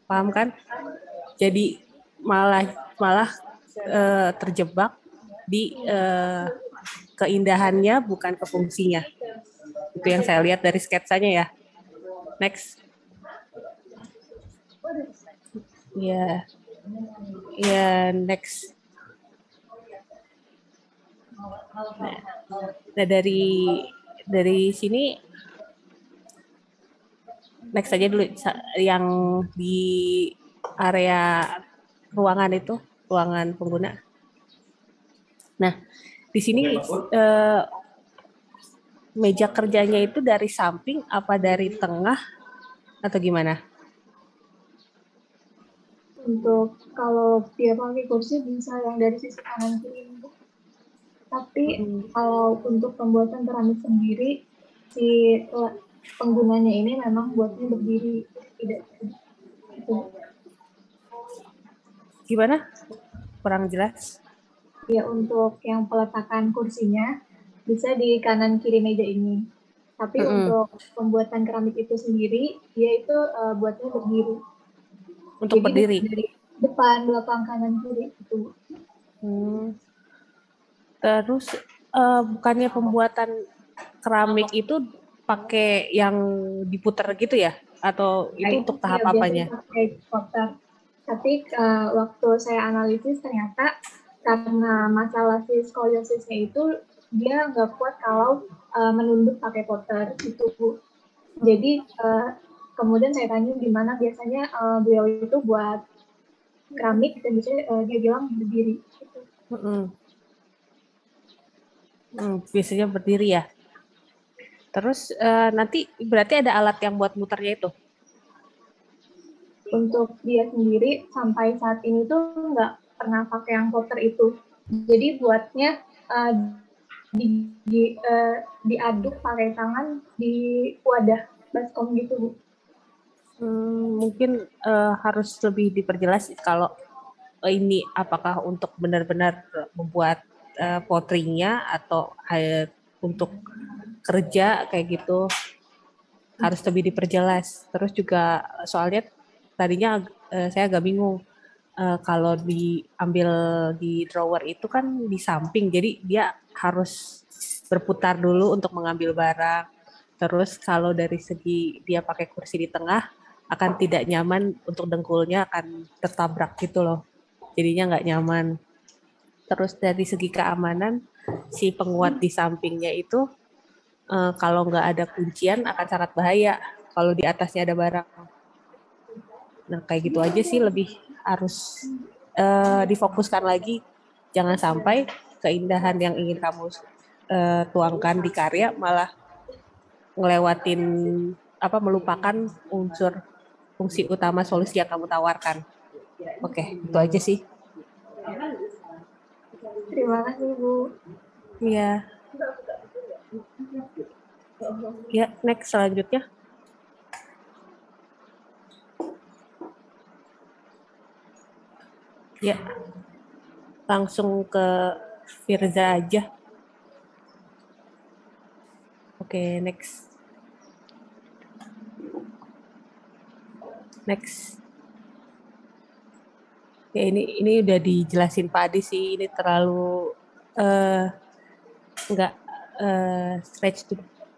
Paham kan? Jadi malah terjebak di keindahannya bukan ke fungsinya. Itu yang saya lihat dari sketsanya ya. Next. Ya, next. Nah, dari sini next aja dulu yang di area ruangan pengguna. Nah, di sini meja kerjanya itu dari samping apa dari tengah atau gimana? Untuk kalau dia pakai kursi bisa yang dari sisi kanan kiri. Tapi kalau untuk pembuatan keramik sendiri, si penggunanya ini memang buatnya berdiri, tidak gitu. Gimana? Kurang jelas. Ya, untuk yang peletakan kursinya bisa di kanan kiri meja ini. Tapi untuk pembuatan keramik itu sendiri, dia itu buatnya berdiri. Untuk jadi berdiri. Dari depan, belakang, kanan, kiri itu. Terus bukannya pembuatan keramik itu pakai yang diputer gitu ya? Atau itu untuk tahap apanya? Pakai puter. Tapi waktu saya analisis ternyata karena masalah si skoliosisnya itu dia nggak kuat kalau menunduk pakai puter itu. Jadi kemudian saya tanya di mana biasanya beliau itu buat keramik dan biasanya dia bilang berdiri. Gitu. Biasanya berdiri ya. Terus nanti berarti ada alat yang buat muternya itu? Untuk dia sendiri sampai saat ini tuh nggak pernah pakai yang puter itu. Jadi buatnya diaduk pakai tangan di wadah baskom gitu, Bu. Mungkin harus lebih diperjelas kalau ini apakah untuk benar-benar membuat potringnya atau untuk kerja kayak gitu, harus lebih diperjelas. Terus juga soalnya tadinya saya agak bingung kalau diambil di drawer itu kan di samping, jadi dia harus berputar dulu untuk mengambil barang. Terus kalau dari segi dia pakai kursi di tengah, akan tidak nyaman untuk dengkulnya, akan tertabrak gitu loh. Jadinya nggak nyaman. Terus dari segi keamanan, si penguat di sampingnya itu kalau nggak ada kuncian akan sangat bahaya kalau di atasnya ada barang. Nah kayak gitu aja sih, lebih harus difokuskan lagi. Jangan sampai keindahan yang ingin kamu tuangkan di karya malah ngelewatin melupakan unsur fungsi utama solusi yang kamu tawarkan. Oke, itu aja sih. Terima kasih, Bu. Iya. Ya, next selanjutnya. Ya, langsung ke Firza aja. Oke, next. Next. Ya, ini udah dijelasin Pak Adi sih, ini terlalu nggak stretch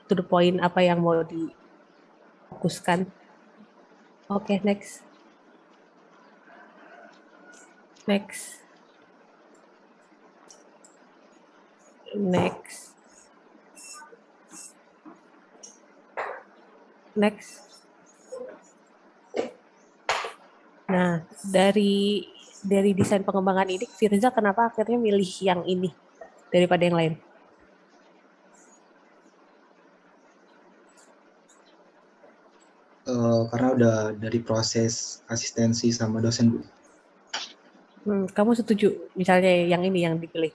to the point apa yang mau difokuskan. Oke, next. Next. Next. Next. Nah, dari desain pengembangan ini, Firza kenapa akhirnya milih yang ini daripada yang lain? Karena udah dari proses asistensi sama dosen, Bu. Kamu setuju misalnya yang ini yang dipilih?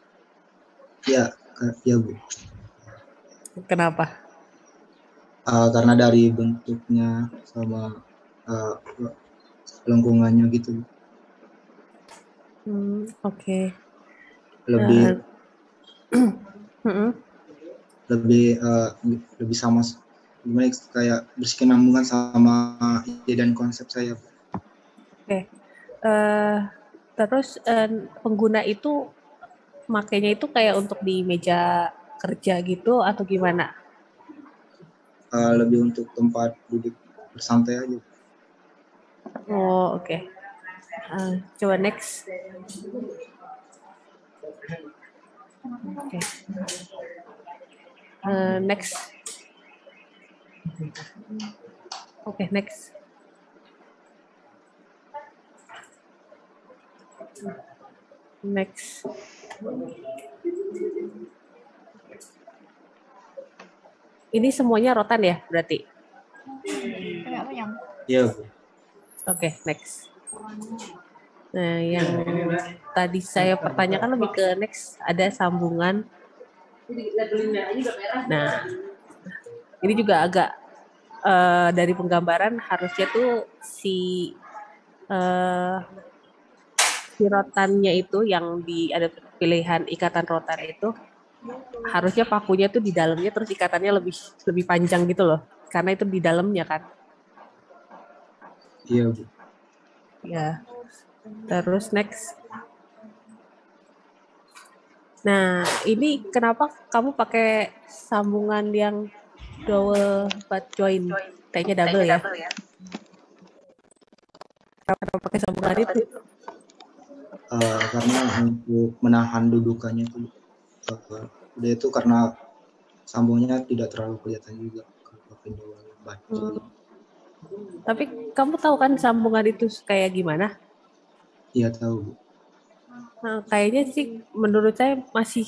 Ya, Bu. Kenapa? Karena dari bentuknya sama lengkungannya gitu. Oke. Lebih lebih sama, gimana kayak berkesinambungan sama ide dan konsep saya. Oke. Terus pengguna itu makainya itu kayak untuk di meja kerja gitu atau gimana? Lebih untuk tempat duduk bersantai aja. Oh, oke. Coba next. Oke. Next. Oke, next. Next. Ini semuanya rotan ya, berarti? Iya, Bu. Oke, next. Nah, yang tadi saya pertanyakan lebih ke next, ada sambungan. Nah, ini juga agak dari penggambaran harusnya tuh si rotannya itu yang ada pilihan ikatan rotan itu harusnya pakunya tuh di dalamnya, terus ikatannya lebih panjang gitu loh, karena itu di dalamnya kan. Iya, Bu. Ya. Terus next. Nah, ini kenapa kamu pakai sambungan yang double butt joint? T-nya double ya? Kenapa pakai sambungan itu? Karena untuk menahan dudukannya itu, udah itu karena sambungnya tidak terlalu kelihatan juga kalau pakai double butt joint. Tapi kamu tahu kan sambungan itu kayak gimana? Iya, tahu, Bu. Nah, kayaknya sih menurut saya masih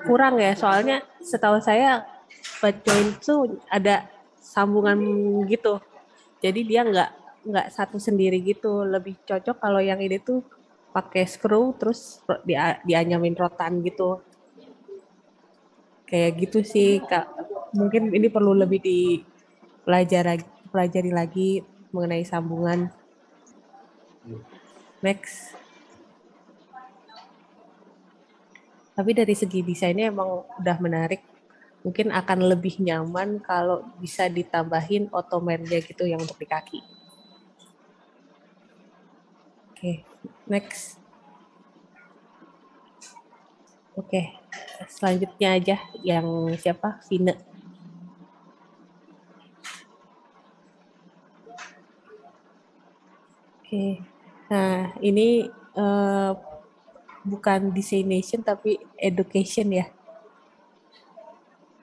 kurang ya, soalnya setahu saya butt joint tuh ada sambungan gitu. Jadi dia nggak satu sendiri gitu. Lebih cocok kalau yang ini tuh pakai screw terus dianyamin rotan gitu. Kayak gitu sih, Kak. Mungkin ini perlu lebih dipelajari lagi mengenai sambungan. Next. Tapi dari segi desainnya emang udah menarik. Mungkin akan lebih nyaman kalau bisa ditambahin ottoman-nya gitu yang untuk di kaki. Oke, next. Oke, selanjutnya aja yang siapa? Vina. Oke, nah ini bukan designation tapi education ya.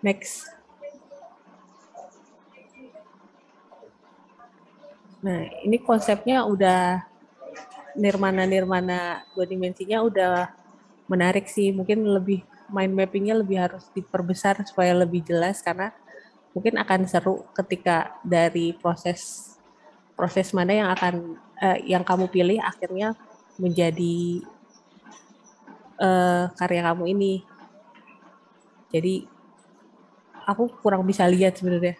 Next. Nah, ini konsepnya udah nirmana dua dimensinya udah menarik sih. Mungkin lebih mind mappingnya lebih harus diperbesar supaya lebih jelas karena mungkin akan seru ketika dari proses mana yang akan yang kamu pilih akhirnya menjadi karya kamu ini. Jadi aku kurang bisa lihat sebenarnya.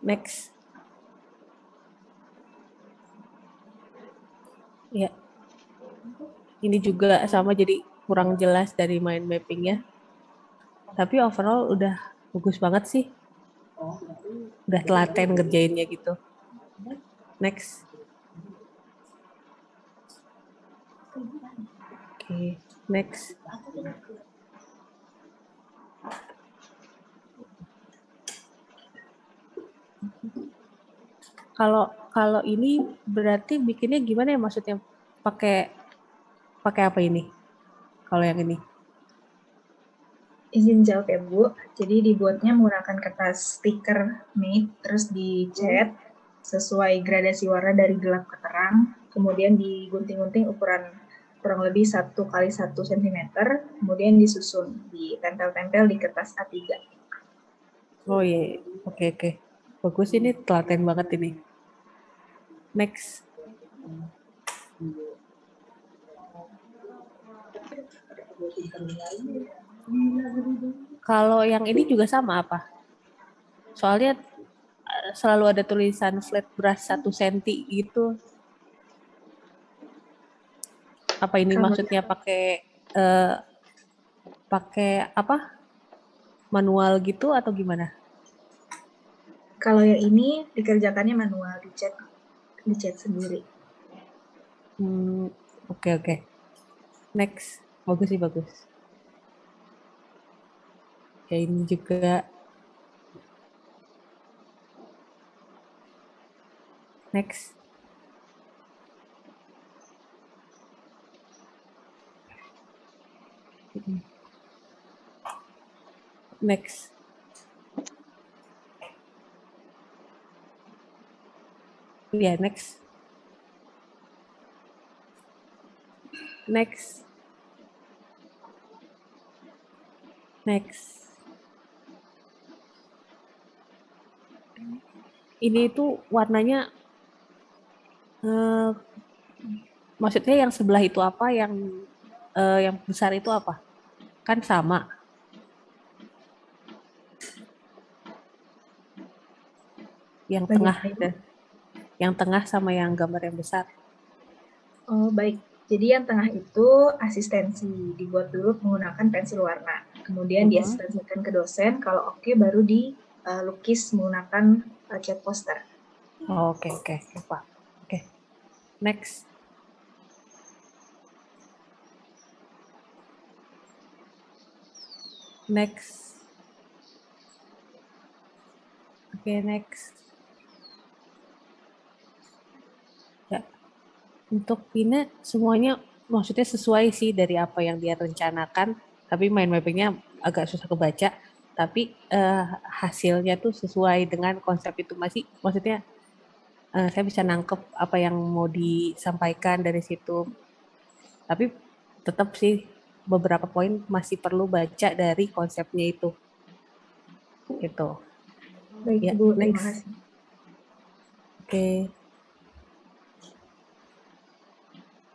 Next. Ya. Ini juga sama jadi kurang jelas dari mind mappingnya. Tapi overall udah bagus banget sih. Udah telaten ngerjainnya gitu. Next. Oke, next. Kalau ini berarti bikinnya gimana ya, maksudnya pakai apa ini? Kalau yang ini? Izin jawab ya Bu. Jadi dibuatnya menggunakan kertas stiker matte, terus dicat sesuai gradasi warna dari gelap ke terang, kemudian digunting-gunting ukuran kurang lebih 1 kali 1 cm, kemudian disusun, ditempel-tempel di kertas A3. Oh iya, oke. Bagus, ini telaten banget ini. Next. Kalau yang ini juga sama apa? Soalnya selalu ada tulisan flat brush 1 cm gitu. Apa ini maksudnya pakai apa? Manual gitu atau gimana? Kalau yang ini dikerjakannya manual, dicat sendiri. Oke. Next. Bagus sih, bagus. Ya ini juga. Next. Next. Ya, next. Next. Ini tuh warnanya maksudnya yang sebelah itu apa, yang besar itu apa? Kan sama. Yang tengah sama yang gambar yang besar. Oh, baik. Jadi yang tengah itu asistensi, dibuat dulu menggunakan pensil warna. Kemudian diasistensikan ke dosen, kalau oke baru dilukis menggunakan cat poster. Oh, oke. Pak. Oke. Next. Oke, next. Ya. Untuk Pina semuanya maksudnya sesuai sih dari apa yang dia rencanakan, tapi mind mappingnya agak susah kebaca, tapi hasilnya tuh sesuai dengan konsep itu. Maksudnya saya bisa nangkep apa yang mau disampaikan dari situ, tapi tetap sih beberapa poin masih perlu baca dari konsepnya itu. Gitu. Baik, Ya, Bu. Terima next. kasih. Oke.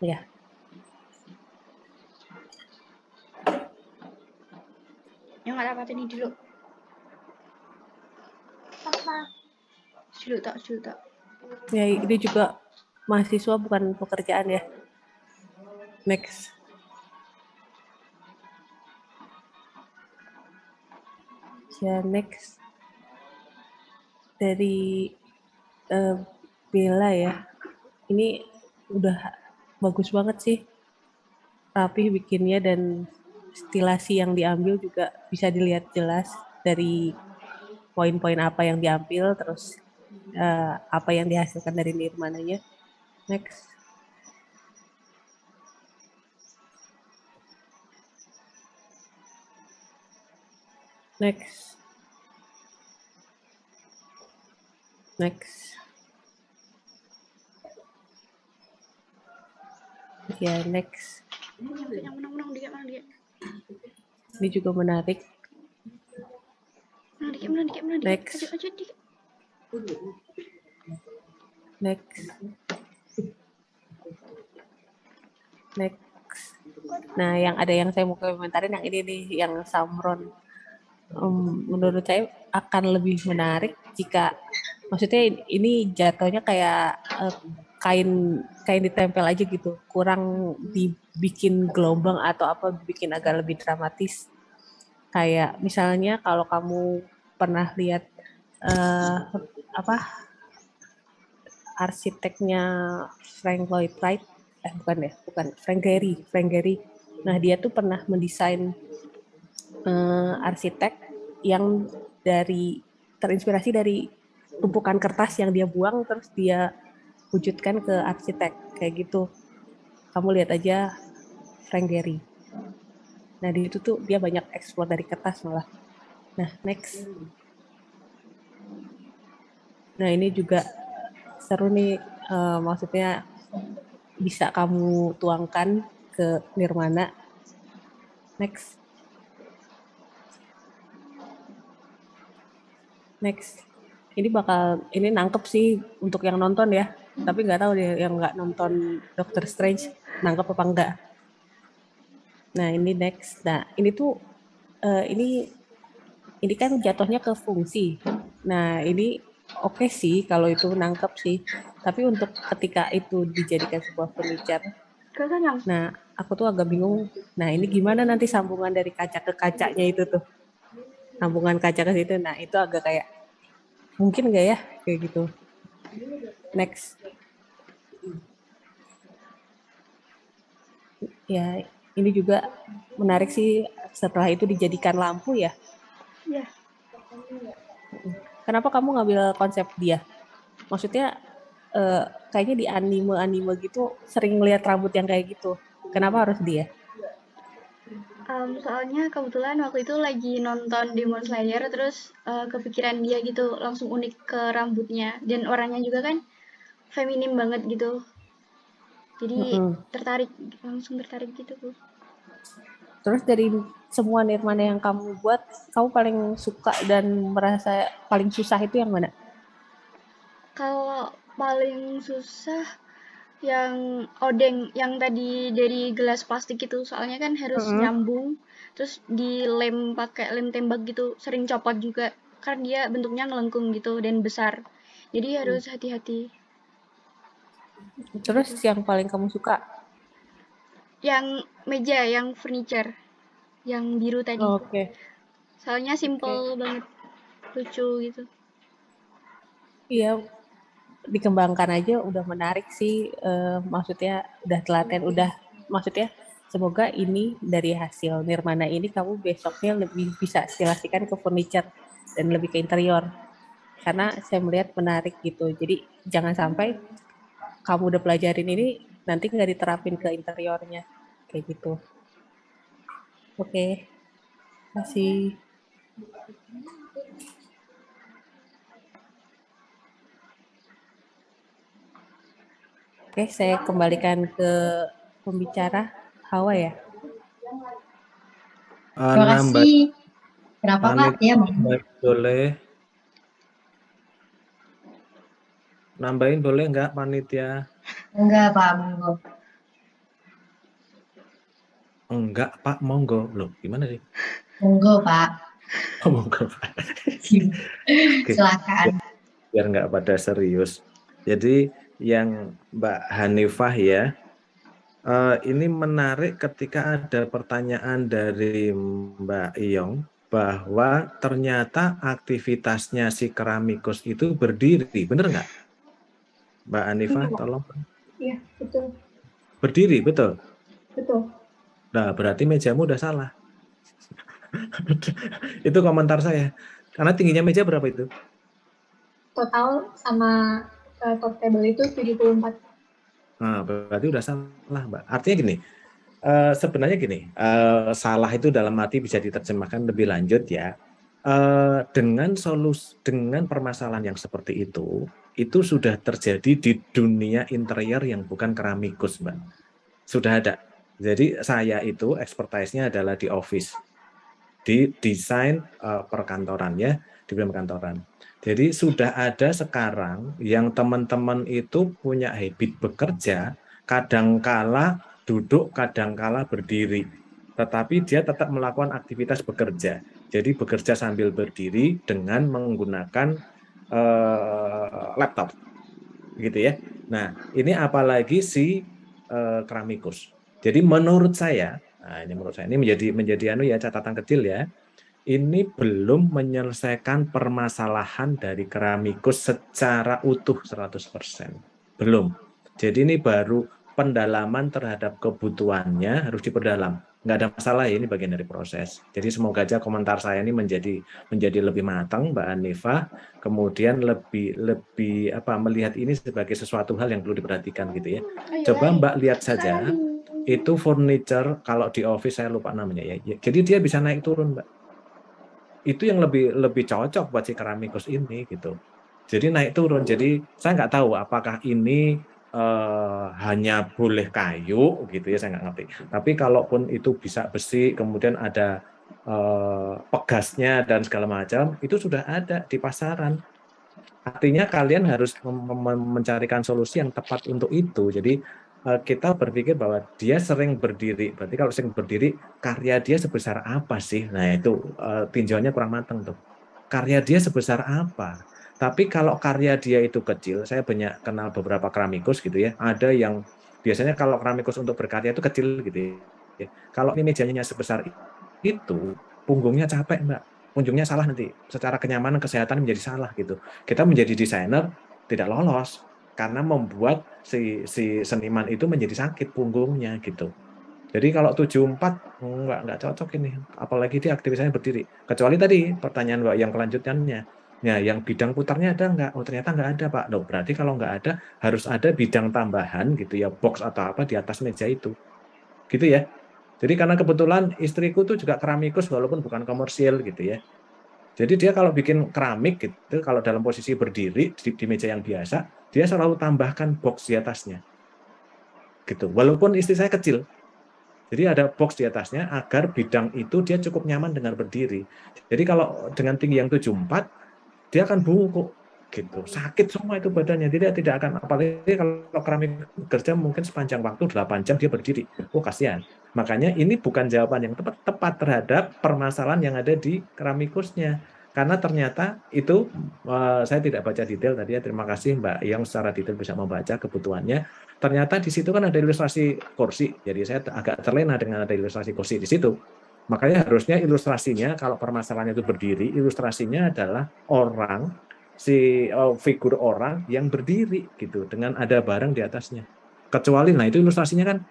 Ya. Yang ada apa ini dulu? Apa? Dulu tak. Ya, ini juga mahasiswa bukan pekerjaan ya. Next. Ya, next. Dari Bella ya. Ini udah bagus banget sih. Rapih bikinnya dan stilasi yang diambil juga bisa dilihat jelas dari poin-poin apa yang diambil, terus apa yang dihasilkan dari nirmananya. Next. Next. Ya, next. Yang menang dia. Ini juga menarik. Menang dia. Next. Aja dia. Next. Nah, yang saya mau komentarin yang ini nih, yang Samron. Menurut saya akan lebih menarik jika, maksudnya ini jatuhnya kayak kain ditempel aja gitu, kurang dibikin gelombang atau apa, bikin agak lebih dramatis. Kayak misalnya kalau kamu pernah lihat arsiteknya Frank Lloyd Wright, bukan Frank Gehry. Nah, dia tuh pernah mendesain arsitek yang terinspirasi dari tumpukan kertas yang dia buang terus dia wujudkan ke arsitek kayak gitu. Kamu lihat aja Frank Gehry. Nah, di itu tuh dia banyak eksplor dari kertas malah. Nah, next. Nah, ini juga seru nih, maksudnya bisa kamu tuangkan ke nirmana. Next. Ini nangkep sih untuk yang nonton ya, tapi nggak tahu deh yang nggak nonton Doctor Strange nangkep apa enggak. Nah, ini next. Nah, ini tuh ini kan jatuhnya ke fungsi. Nah, ini oke sih kalau itu nangkep sih. Tapi untuk ketika itu dijadikan sebuah furniture, nah aku tuh agak bingung. Nah, ini gimana nanti sambungan dari kaca ke kacanya itu tuh? Sambungan kaca ke situ. Nah, itu agak kayak mungkin nggak ya kayak gitu. Next. Ya, ini juga menarik sih setelah itu dijadikan lampu ya. Iya. Kenapa kamu ngambil konsep dia? Maksudnya kayaknya di anime gitu sering lihat rambut yang kayak gitu. Kenapa harus dia? Soalnya kebetulan waktu itu lagi nonton Demon Slayer, terus kepikiran dia gitu, langsung unik ke rambutnya, dan orangnya juga kan feminim banget gitu, jadi langsung tertarik gitu Bu. Terus dari semua nirmana yang kamu buat, kamu paling suka dan merasa paling susah itu yang mana? Kalau paling susah yang odeng, yang tadi dari gelas plastik itu, soalnya kan harus nyambung, terus dilem pakai lem tembak gitu, sering copot juga, karena dia bentuknya ngelengkung gitu dan besar, jadi harus hati-hati. Terus yang paling kamu suka? Yang meja, yang furniture, yang biru tadi. Oke. Soalnya simple banget, lucu gitu. Iya, dikembangkan aja udah menarik sih, maksudnya udah telaten, maksudnya semoga ini dari hasil nirmana ini kamu besoknya lebih bisa stilasikan ke furniture dan lebih ke interior, karena saya melihat menarik gitu. Jadi jangan sampai kamu udah pelajarin ini nanti nggak diterapin ke interiornya kayak gitu. Oke. Masih. Oke, saya kembalikan ke pembicara Hawa ya. Terima kasih. Kenapa Pak? Ya, boleh. Nambahin boleh nggak panitia? Enggak Pak, monggo. Enggak Pak, monggo. Loh, gimana sih? Monggo Pak. Oh, monggo Pak. Silakan. Biar nggak pada serius. Jadi yang Mbak Hanifah ya, ini menarik ketika ada pertanyaan dari Mbak Iyong bahwa ternyata aktivitasnya si keramikus itu berdiri, bener nggak? Mbak Hanifah, tolong. Iya, betul. Berdiri, betul? Betul. Nah, berarti mejamu udah salah. Itu komentar saya. Karena tingginya meja berapa itu? Total sama top table itu 74. Nah, berarti udah salah, Mbak. Artinya gini, sebenarnya gini, salah itu dalam arti bisa diterjemahkan lebih lanjut ya. Dengan permasalahan yang seperti itu sudah terjadi di dunia interior yang bukan keramikus, Mbak. Sudah ada. Jadi saya itu expertise-nya adalah di office, di desain perkantorannya, di perkantoran. Jadi sudah ada sekarang yang teman-teman itu punya habit bekerja, kadangkala duduk, kadangkala berdiri. Tetapi dia tetap melakukan aktivitas bekerja. Jadi bekerja sambil berdiri dengan menggunakan laptop. Gitu ya. Nah, ini apalagi si keramikus. Jadi menurut saya, ini menjadi catatan kecil ya. Ini belum menyelesaikan permasalahan dari keramikus secara utuh 100%. Belum. Jadi ini baru pendalaman terhadap kebutuhannya harus diperdalam. Nggak ada masalah ya, ini bagian dari proses. Jadi semoga aja komentar saya ini menjadi lebih matang, Mbak Hanifah, kemudian lebih melihat ini sebagai sesuatu hal yang perlu diperhatikan gitu ya. Coba Mbak lihat saja, itu furniture kalau di office saya lupa namanya ya. Jadi dia bisa naik turun, Mbak. Itu yang lebih cocok buat si keramikus ini gitu. Jadi naik turun. Jadi saya nggak tahu apakah ini hanya boleh kayu gitu ya, saya nggak ngerti. Tapi kalaupun itu bisa besi, kemudian ada pegasnya dan segala macam, itu sudah ada di pasaran. Artinya kalian harus mencarikan solusi yang tepat untuk itu. Jadi kita berpikir bahwa dia sering berdiri. Berarti kalau sering berdiri, karya dia sebesar apa sih? Nah itu tinjauannya kurang matang tuh. Karya dia sebesar apa? Tapi kalau karya dia itu kecil, saya banyak kenal beberapa keramikus gitu ya. Ada yang biasanya kalau keramikus untuk berkarya itu kecil gitu ya. Kalau ini mejanya sebesar itu, punggungnya capek, Mbak. Punggungnya salah nanti. Secara kenyamanan, kesehatan menjadi salah gitu. Kita menjadi desainer tidak lolos karena membuat si seniman itu menjadi sakit punggungnya gitu. Jadi kalau 74 enggak cocok ini, apalagi dia aktivitasnya berdiri. Kecuali tadi pertanyaan Mbak yang kelanjutannya. Ya, yang bidang putarnya ada enggak? Oh, ternyata enggak ada, Pak. Loh, berarti kalau enggak ada harus ada bidang tambahan gitu ya, box atau apa di atas meja itu. Gitu ya. Jadi karena kebetulan istriku tuh juga keramikus walaupun bukan komersil gitu ya. Jadi dia kalau bikin keramik gitu, kalau dalam posisi berdiri di meja yang biasa, dia selalu tambahkan box di atasnya. Gitu. Walaupun istri saya kecil. Jadi ada box di atasnya agar bidang itu dia cukup nyaman dengan berdiri. Jadi kalau dengan tinggi yang 74, dia akan bungkuk gitu. Sakit semua itu badannya. Dia tidak akan, apalagi kalau keramik kerja mungkin sepanjang waktu 8 jam dia berdiri. Oh, kasihan. Makanya ini bukan jawaban yang tepat terhadap permasalahan yang ada di keramikusnya. Karena ternyata itu saya tidak baca detail tadi ya. Terima kasih Mbak yang secara detail bisa membaca kebutuhannya. Ternyata di situ kan ada ilustrasi kursi. Jadi saya agak terlena dengan ada ilustrasi kursi di situ. Makanya harusnya ilustrasinya kalau permasalahannya itu berdiri, ilustrasinya adalah orang, figur orang yang berdiri gitu dengan ada barang di atasnya. Kecuali nah itu ilustrasinya kan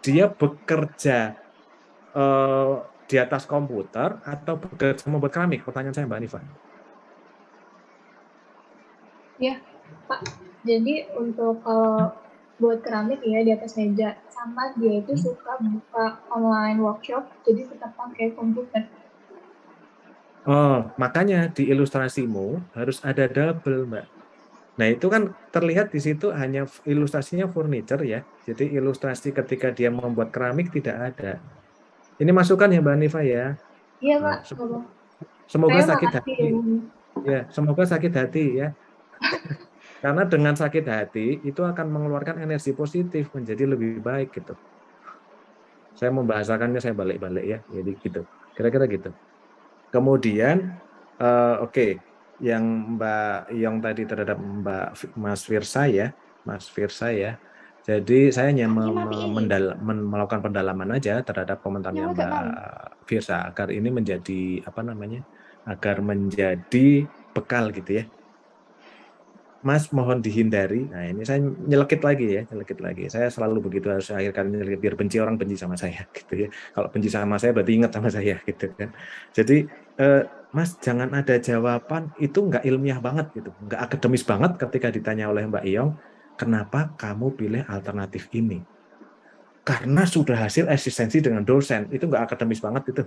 dia bekerja di atas komputer atau bekerja membuat keramik? Pertanyaan saya Mbak Hanifah. Ya, Pak. Jadi untuk kalau buat keramik ya di atas meja, sama dia itu suka buka online workshop, jadi tetap pakai komputer. Oh, makanya di ilustrasimu harus ada double, Mbak. Nah, itu kan terlihat di situ hanya ilustrasinya furniture ya. Jadi ilustrasi ketika dia membuat keramik tidak ada. Ini masukan ya Mbak Hanifah ya? Iya, Pak. Semoga Saya sakit makasih. hati. Ya, semoga sakit hati ya. Karena dengan sakit hati itu akan mengeluarkan energi positif menjadi lebih baik gitu. Saya membahasakannya saya balik-balik ya, jadi gitu. Kira-kira gitu. Kemudian, oke, yang Mbak Iyong tadi terhadap Mas Firsa ya, Mas Firsa ya. Jadi saya hanya melakukan pendalaman aja terhadap komentarnya Mbak Firsa agar ini menjadi apa namanya, agar menjadi bekal gitu ya. Mas mohon dihindari. Nah ini saya nyelekit lagi ya, nyelekit lagi. Saya selalu begitu, harus akhir kali nyelekit biar benci orang benci sama saya gitu ya. Kalau benci sama saya berarti ingat sama saya gitu kan. Jadi Mas jangan ada jawaban itu nggak ilmiah banget gitu, nggak akademis banget ketika ditanya oleh Mbak Iyong, kenapa kamu pilih alternatif ini? Karena sudah hasil eksistensi dengan dosen, itu nggak akademis banget itu.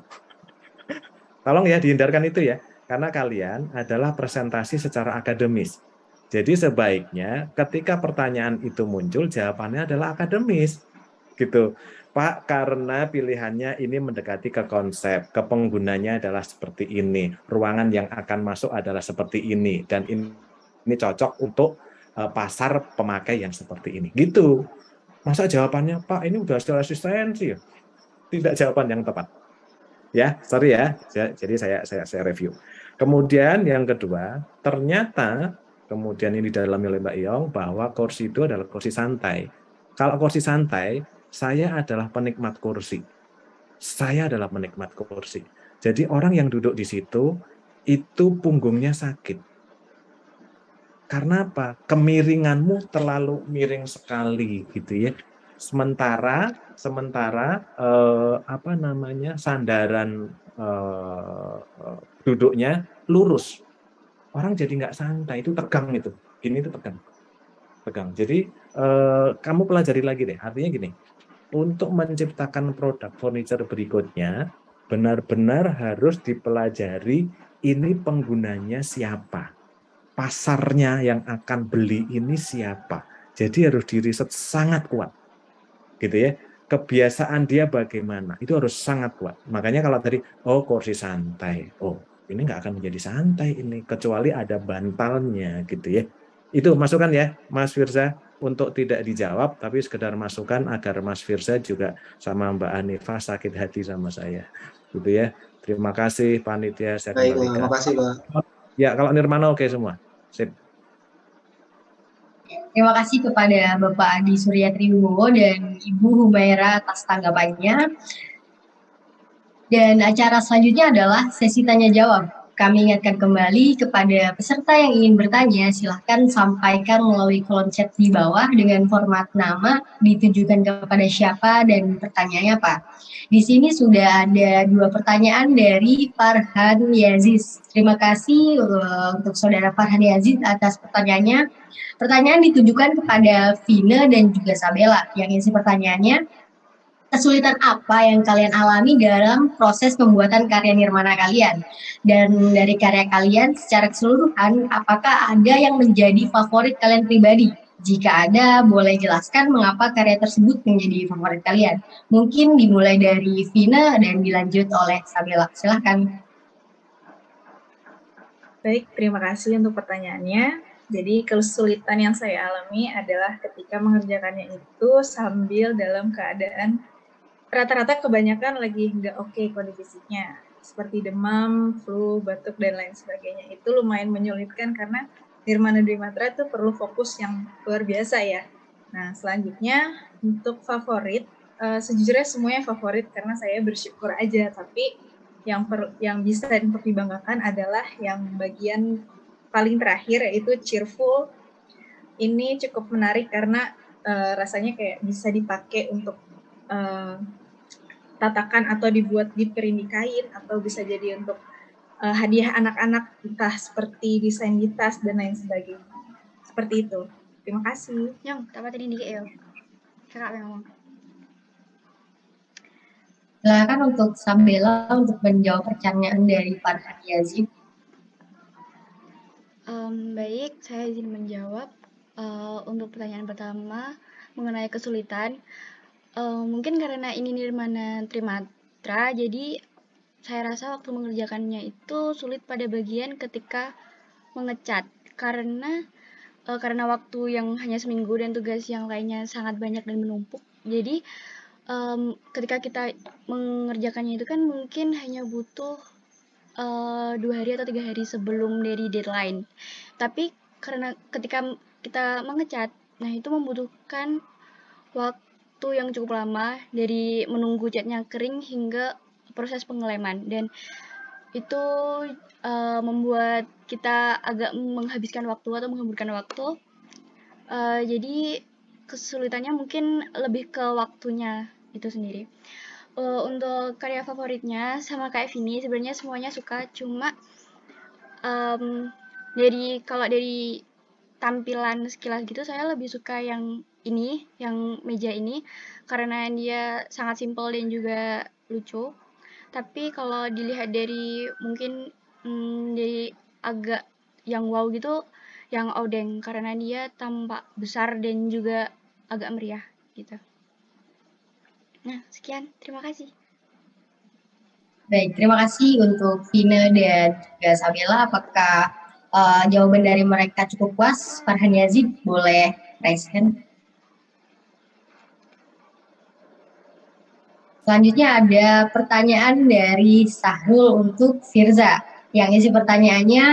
Tolong ya dihindarkan itu ya, karena kalian adalah presentasi secara akademis. Jadi sebaiknya ketika pertanyaan itu muncul, jawabannya adalah akademis. Gitu. Pak, karena pilihannya ini mendekati ke konsep, ke penggunanya adalah seperti ini, ruangan yang akan masuk adalah seperti ini, dan ini cocok untuk pasar pemakai yang seperti ini. Gitu. Masa jawabannya, Pak, ini udah hasil asistensi ya? Tidak jawaban yang tepat. Ya, sorry ya. Jadi saya review. Kemudian yang kedua, ternyata kemudian ini didalami oleh Mbak Iyong bahwa kursi itu adalah kursi santai. Kalau kursi santai, saya adalah penikmat kursi. Saya adalah penikmat kursi. Jadi orang yang duduk di situ itu punggungnya sakit. Karena apa? Kemiringanmu terlalu miring sekali gitu ya. Sementara apa namanya, sandaran duduknya lurus, orang jadi nggak santai, itu tegang itu, gini itu tegang. Jadi kamu pelajari lagi deh, artinya gini, untuk menciptakan produk furniture berikutnya benar-benar harus dipelajari ini penggunanya siapa, pasarnya yang akan beli ini siapa. Jadi harus diriset sangat kuat, gitu ya. Kebiasaan dia bagaimana, itu harus sangat kuat. Makanya kalau tadi, oh kursi santai, oh ini nggak akan menjadi santai ini, kecuali ada bantalnya, gitu ya. Itu masukan ya, Mas Firza, untuk tidak dijawab, tapi sekedar masukan agar Mas Firza juga sama Mbak Hanifah sakit hati sama saya, gitu ya. Terima kasih panitia, saya Baik, kembalikan. makasih Pak. Ya, kalau Nirmana oke semua. Sip. Terima kasih kepada Bapak Adi Surya Triwibowo dan Ibu Humaira atas tanggapannya. Dan acara selanjutnya adalah sesi tanya jawab. Kami ingatkan kembali kepada peserta yang ingin bertanya, silahkan sampaikan melalui kolom chat di bawah dengan format nama, ditujukan kepada siapa dan pertanyaannya apa. Di sini sudah ada 2 pertanyaan dari Farhan Yazid. Terima kasih untuk saudara Farhan Yazid atas pertanyaannya. Pertanyaan ditujukan kepada Vina dan juga Sabella. Yang isi pertanyaannya, kesulitan apa yang kalian alami dalam proses pembuatan karya nirmana kalian? Dan dari karya kalian secara keseluruhan, apakah ada yang menjadi favorit kalian pribadi? Jika ada, boleh jelaskan mengapa karya tersebut menjadi favorit kalian. Mungkin dimulai dari Vina dan dilanjut oleh Sabella. Silahkan. Baik, terima kasih untuk pertanyaannya. Jadi kesulitan yang saya alami adalah ketika mengerjakannya itu sambil dalam keadaan rata-rata kebanyakan lagi nggak oke kondisi fisiknya, seperti demam, flu, batuk, dan lain sebagainya. Itu lumayan menyulitkan karena Nirmana Dwi Matra itu perlu fokus yang luar biasa ya. Nah, selanjutnya untuk favorit, sejujurnya semuanya favorit karena saya bersyukur aja, tapi yang bisa untuk dibanggakan adalah yang bagian paling terakhir yaitu cheerful. Ini cukup menarik karena rasanya kayak bisa dipakai untuk tatakan atau dibuat di perindik kain atau bisa jadi untuk hadiah anak-anak, entah seperti desain di tas dan lain sebagainya. Seperti itu. Terima kasih. Yang dapat ini dikit ya. Kakak ngomong. Silakan untuk Sabella untuk menjawab pertanyaan dari Farhan Yazid. Baik, saya izin menjawab. Untuk pertanyaan pertama mengenai kesulitan, mungkin karena ini Nirmana Trimatra, jadi saya rasa waktu mengerjakannya itu sulit pada bagian ketika mengecat, karena waktu yang hanya seminggu dan tugas yang lainnya sangat banyak dan menumpuk. Jadi ketika kita mengerjakannya itu kan mungkin hanya butuh 2 hari atau 3 hari sebelum dari deadline. Tapi karena ketika kita mengecat, nah itu membutuhkan waktu yang cukup lama dari menunggu catnya kering hingga proses pengeleman, dan itu membuat kita agak menghabiskan waktu atau menghamburkan waktu. Jadi kesulitannya mungkin lebih ke waktunya itu sendiri. Untuk karya favoritnya sama kayak Vini, sebenarnya semuanya suka, cuma kalau dari tampilan sekilas gitu saya lebih suka yang ini, yang meja ini, karena dia sangat simpel dan juga lucu. Tapi kalau dilihat dari mungkin dari agak yang wow gitu, yang odeng, karena dia tampak besar dan juga agak meriah gitu. Nah, sekian. Terima kasih. Baik, terima kasih untuk Vina dan juga Sabella. Apakah jawaban dari mereka cukup puas? Farhan Yazid, boleh raise hand. Selanjutnya ada pertanyaan dari Sahrul untuk Firza. Yang isi pertanyaannya,